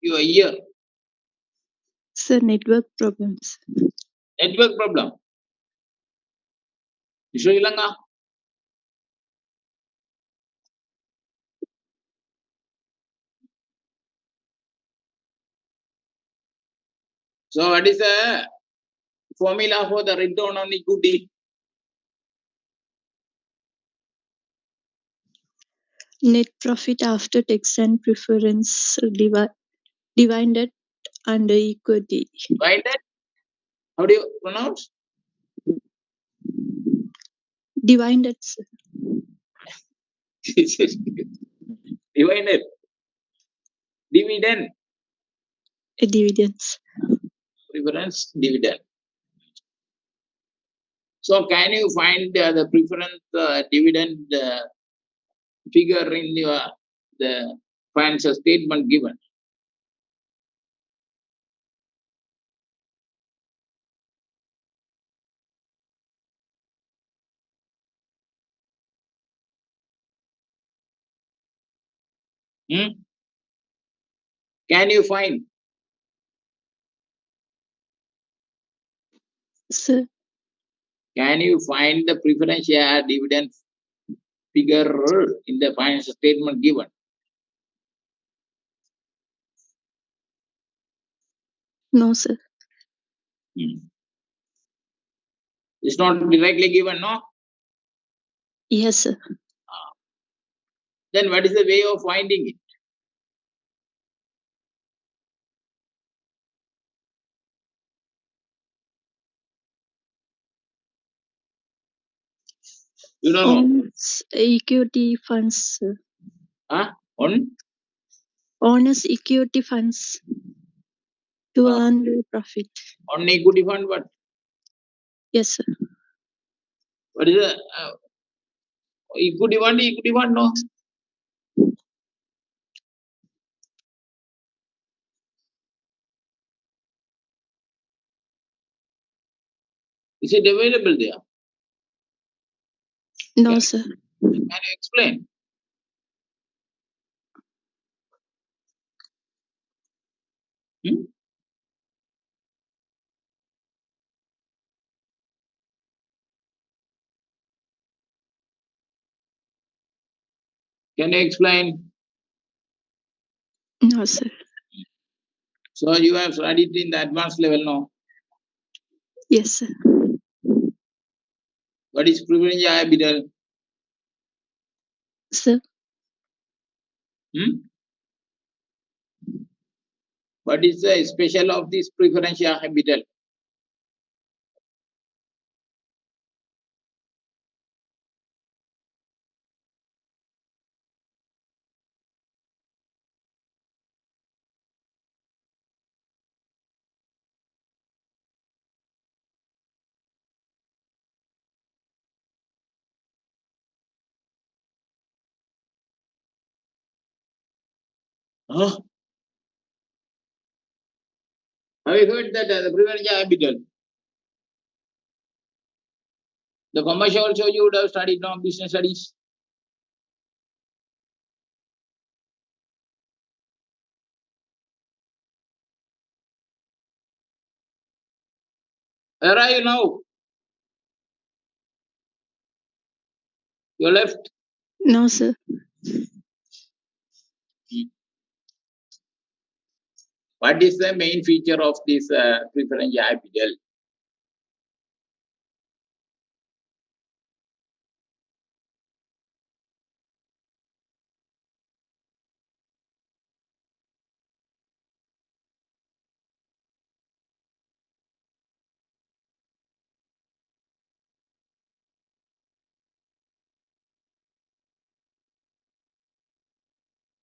your ear. Sir, network problems. Network problem. Sri Lanka. So what is the formula for the return on equity? Net profit after tax and preference divided under equity. Divided? How do you pronounce? Divided, sir. Divided. Dividend. Dividends. Preference dividend. So can you find the preference dividend figure in your the financial statement given? Hmm? Can you find? Sir, Can you find the preference share dividend figure in the financial statement given? no, sir. Hmm. It's not directly given, no? Yes, sir. Then what is the way of finding it? You don't know. Owners equity funds, sir. Huh? On? Owners equity funds to earn the profit. On equity fund, what? Yes, sir. What is the equity fund? Equity fund, no? Is it available there? No, Can, sir. can you explain? Hmm? Can you explain? No, sir. So you have studied in the advanced level now. Yes, sir. What is privilege capital? Sir, Hmm? What is the special of this preferential capital? Huh? Have you heard that the preferential capital? The commercial also you would have studied now, business studies. Where are you now? You left. no, sir. What is the main feature of this preferential capital?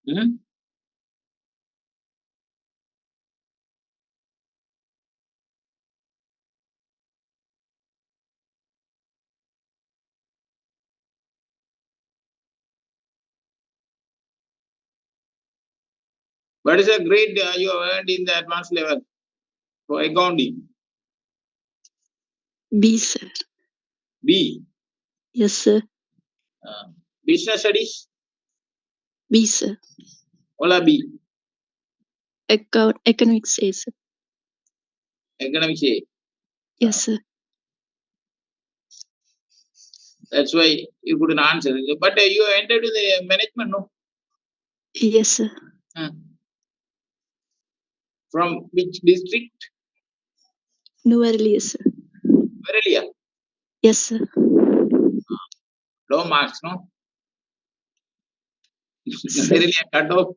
Hmm? What is the grade you have earned in the advanced level for accounting? B, sir. B. Yes, sir. Business studies? B, sir. Ola B. Economics A, sir. Economics A. Yes, sir. That's why you couldn't answer. But you entered in the management, no? Yes, sir. From which district? Nuvarli, sir. Verelia. Yes, sir. Low marks, no? Sir. Verelia cut off.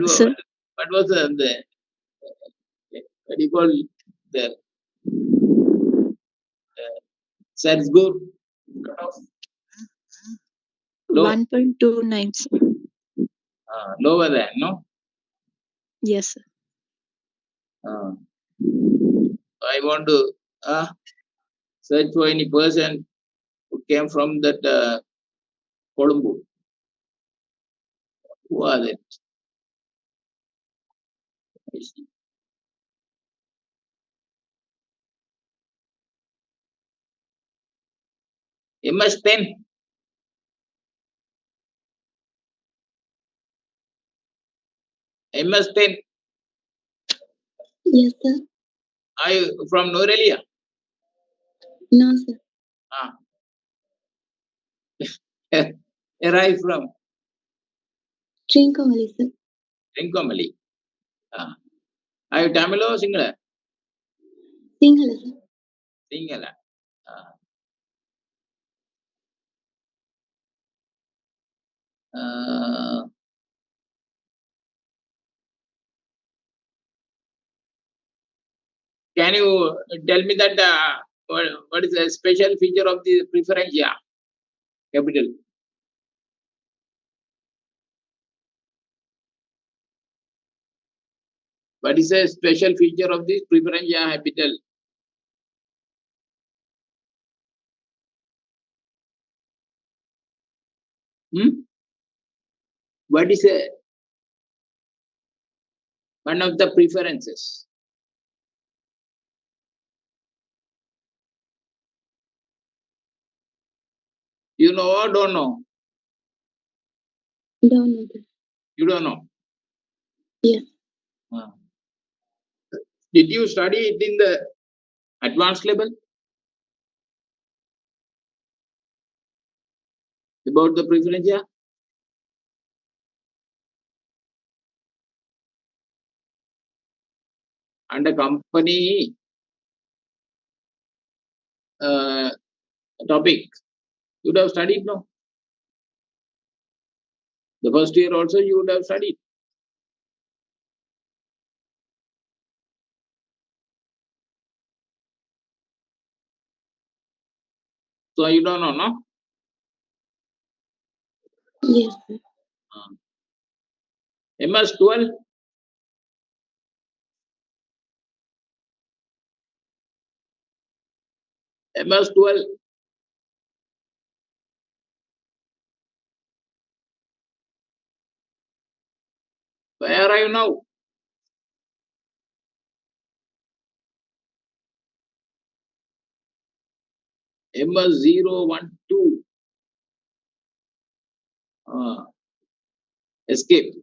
Sir. What was the what do you call the Salzburg cut off? Low, 1.29, sir. lower than, no? Yes, sir. I want to search for any person who came from that Colombo. Who are they? I see. MS10. MS10. Yes, sir. Are you from Norelia? No, sir. Ah. Where are you from? Trincomalee, sir. Trincomalee. Ah. Are you Tamil or Sinhala? Sinhala, sir. Sinhala. Ah. Can you tell me that what is the special feature of the preferentia capital? What is a special feature of this preferentia capital? What is one of the preferences? You know or don't know? Don't know, sir. You don't know. Yes. Ah. Did you study it in the advanced level about the preferentia? And the company uh, topic, you would have studied, no? The first year also you would have studied. So you don't know, no? Yes, sir. MS12, MS12, where are you now? MS012, escape.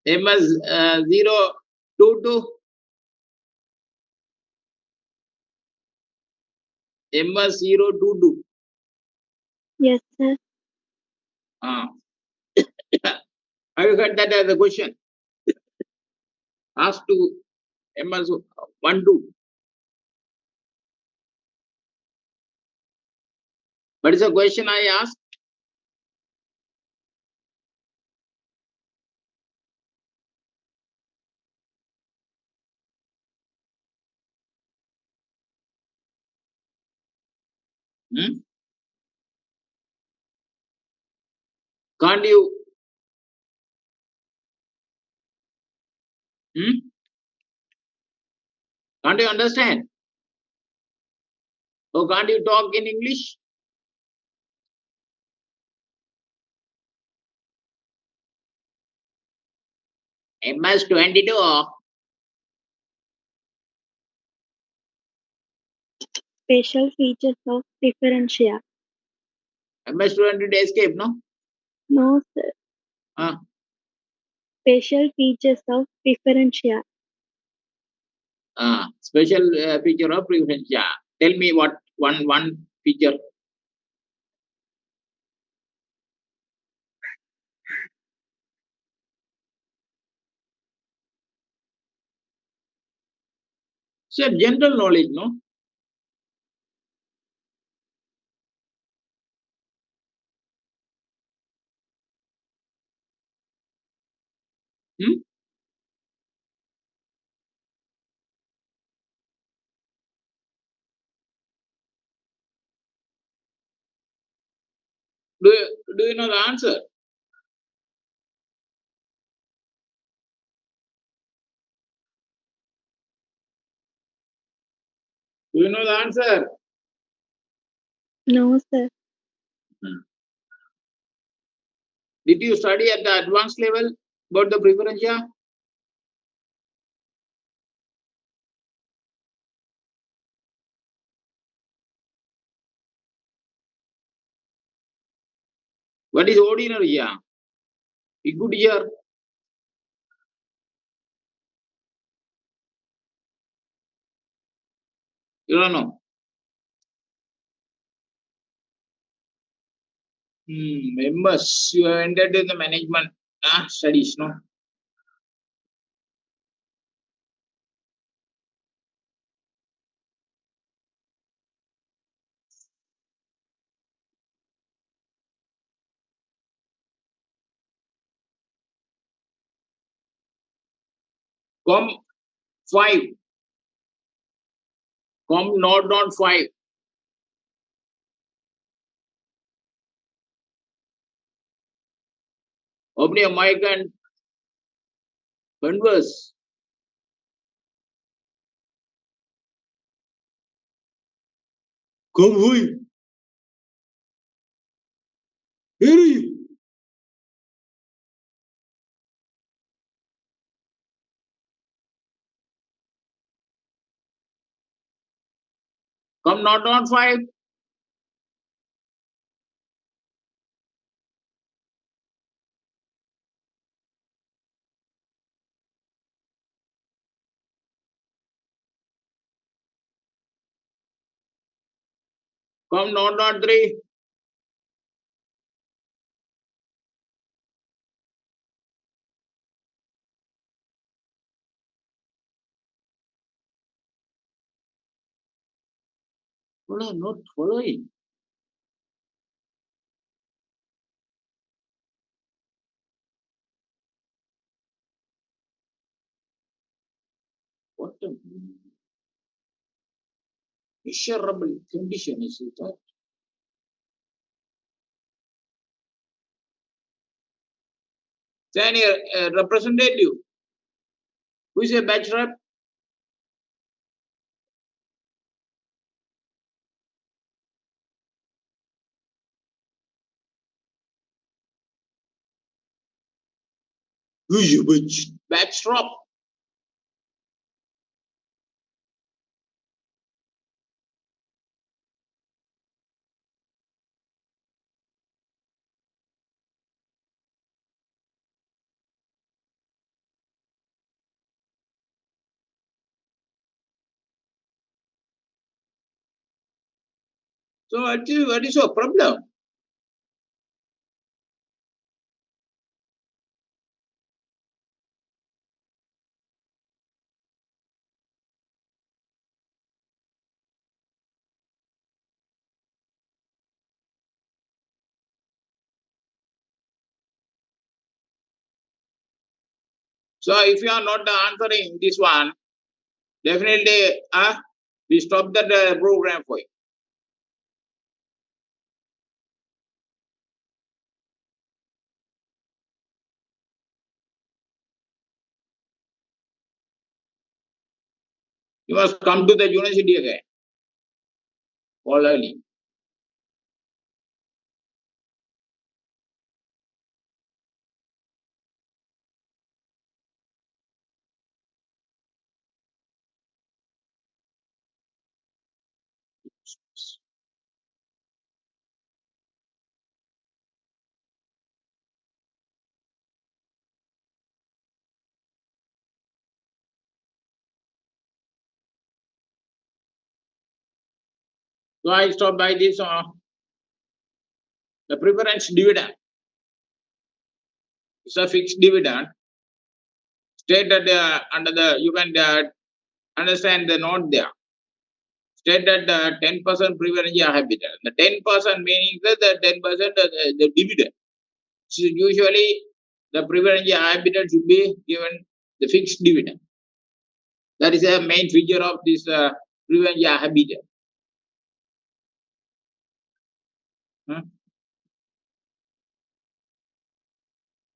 MS022, MS022. Yes, sir. Have you got that as a question? Asked to MS12. What is the question I asked? Hmm? Can't you? Hmm? Can't you understand? Or can't you talk in English? MS22. Special features of preferentia. MS22 escape, no? No, sir. Special features of preferentia. Special feature of preferentia. Tell me what one feature. So general knowledge, no? Hmm? Do you know the answer? Do you know the answer? No, sir. Hmm. Did you study at the advanced level about the preferentia? What is ordinary? Yeah, you could hear. You don't know. Members, you have entered in the management studies, no? Com 5, com not 5. Open your mic and converse. Com hui. Hear you. Com not 5. Com not 3. Well, I'm not following. What a miserable condition is it? Then a representative who is a batch rep. Who is a batch rep? So what is your problem? So if you are not answering this one, definitely we stop the program for you. You must come to the university again. All early. So I stop by this the preference dividend. It's a fixed dividend. Stated under the you can understand the note there. Stated 10% preference habitat. The 10% meaning that the 10% the dividend. So usually the preference habitat should be given the fixed dividend. That is a main feature of this preference habitat. Hmm?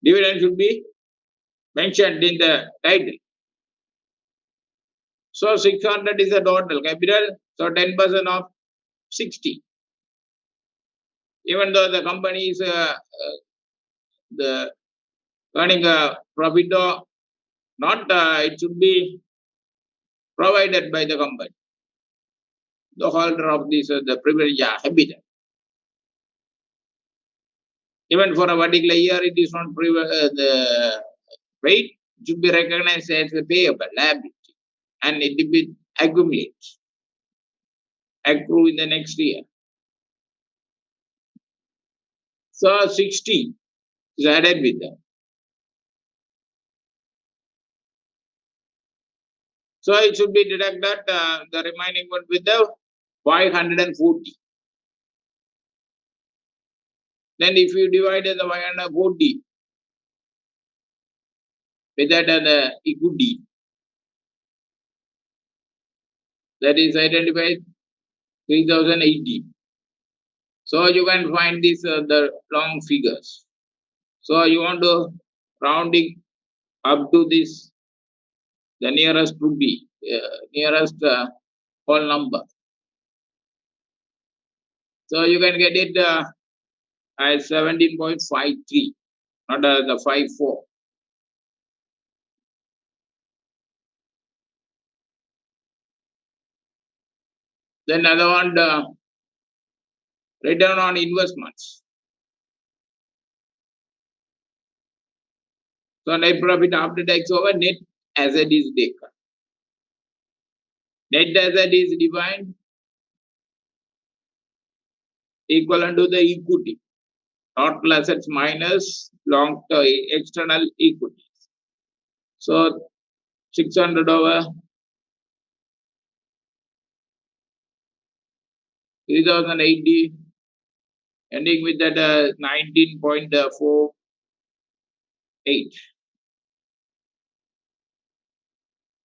Dividend should be mentioned in the title. So 600 is the total capital. So 10% of 60. Even though the company is the earning a profit or not, it should be provided by the company, the holder of this the privilege habitat. Even for a particular year, it is not the rate should be recognized as a payable liability, and it will be accumulate, accrue in the next year. So 60 is added with that. So it should be deducted the remaining one with the 540. Then if you divide the 540 with that equity, that is identified 3080. So you can find this the long figures. So you want to rounding up to this, the nearest to be nearest whole number. So you can get it as 17.53, not the 54. Then another one, return on investments. So net profit after tax over net asset is taken. Net asset is defined equivalent to the equity. Total assets minus long term external equity. So 600 over 3080, ending with that 19.48.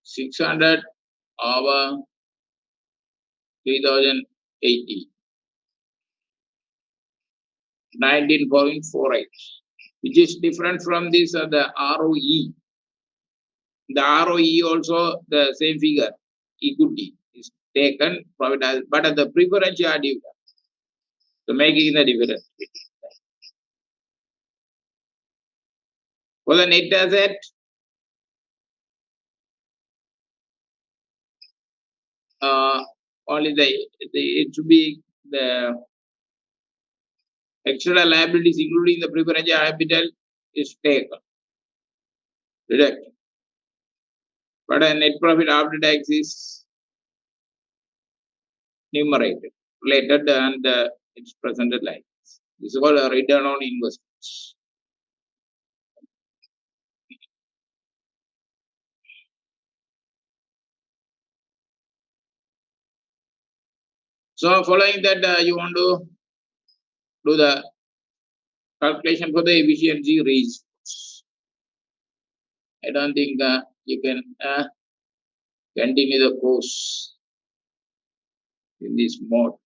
600 over 3080. 19.48, which is different from this the ROE. The ROE also the same figure, equity is taken, profit, but the preferential are different. So making the difference. For the net asset, only it should be the external liabilities including the preferential capital is taken, deducted. But a net profit after tax is numerated, related, and it's presented like this. This is called a return on investments. So following that, you want to do the calculation for the efficiency ratios. I don't think you can continue the course in this mode.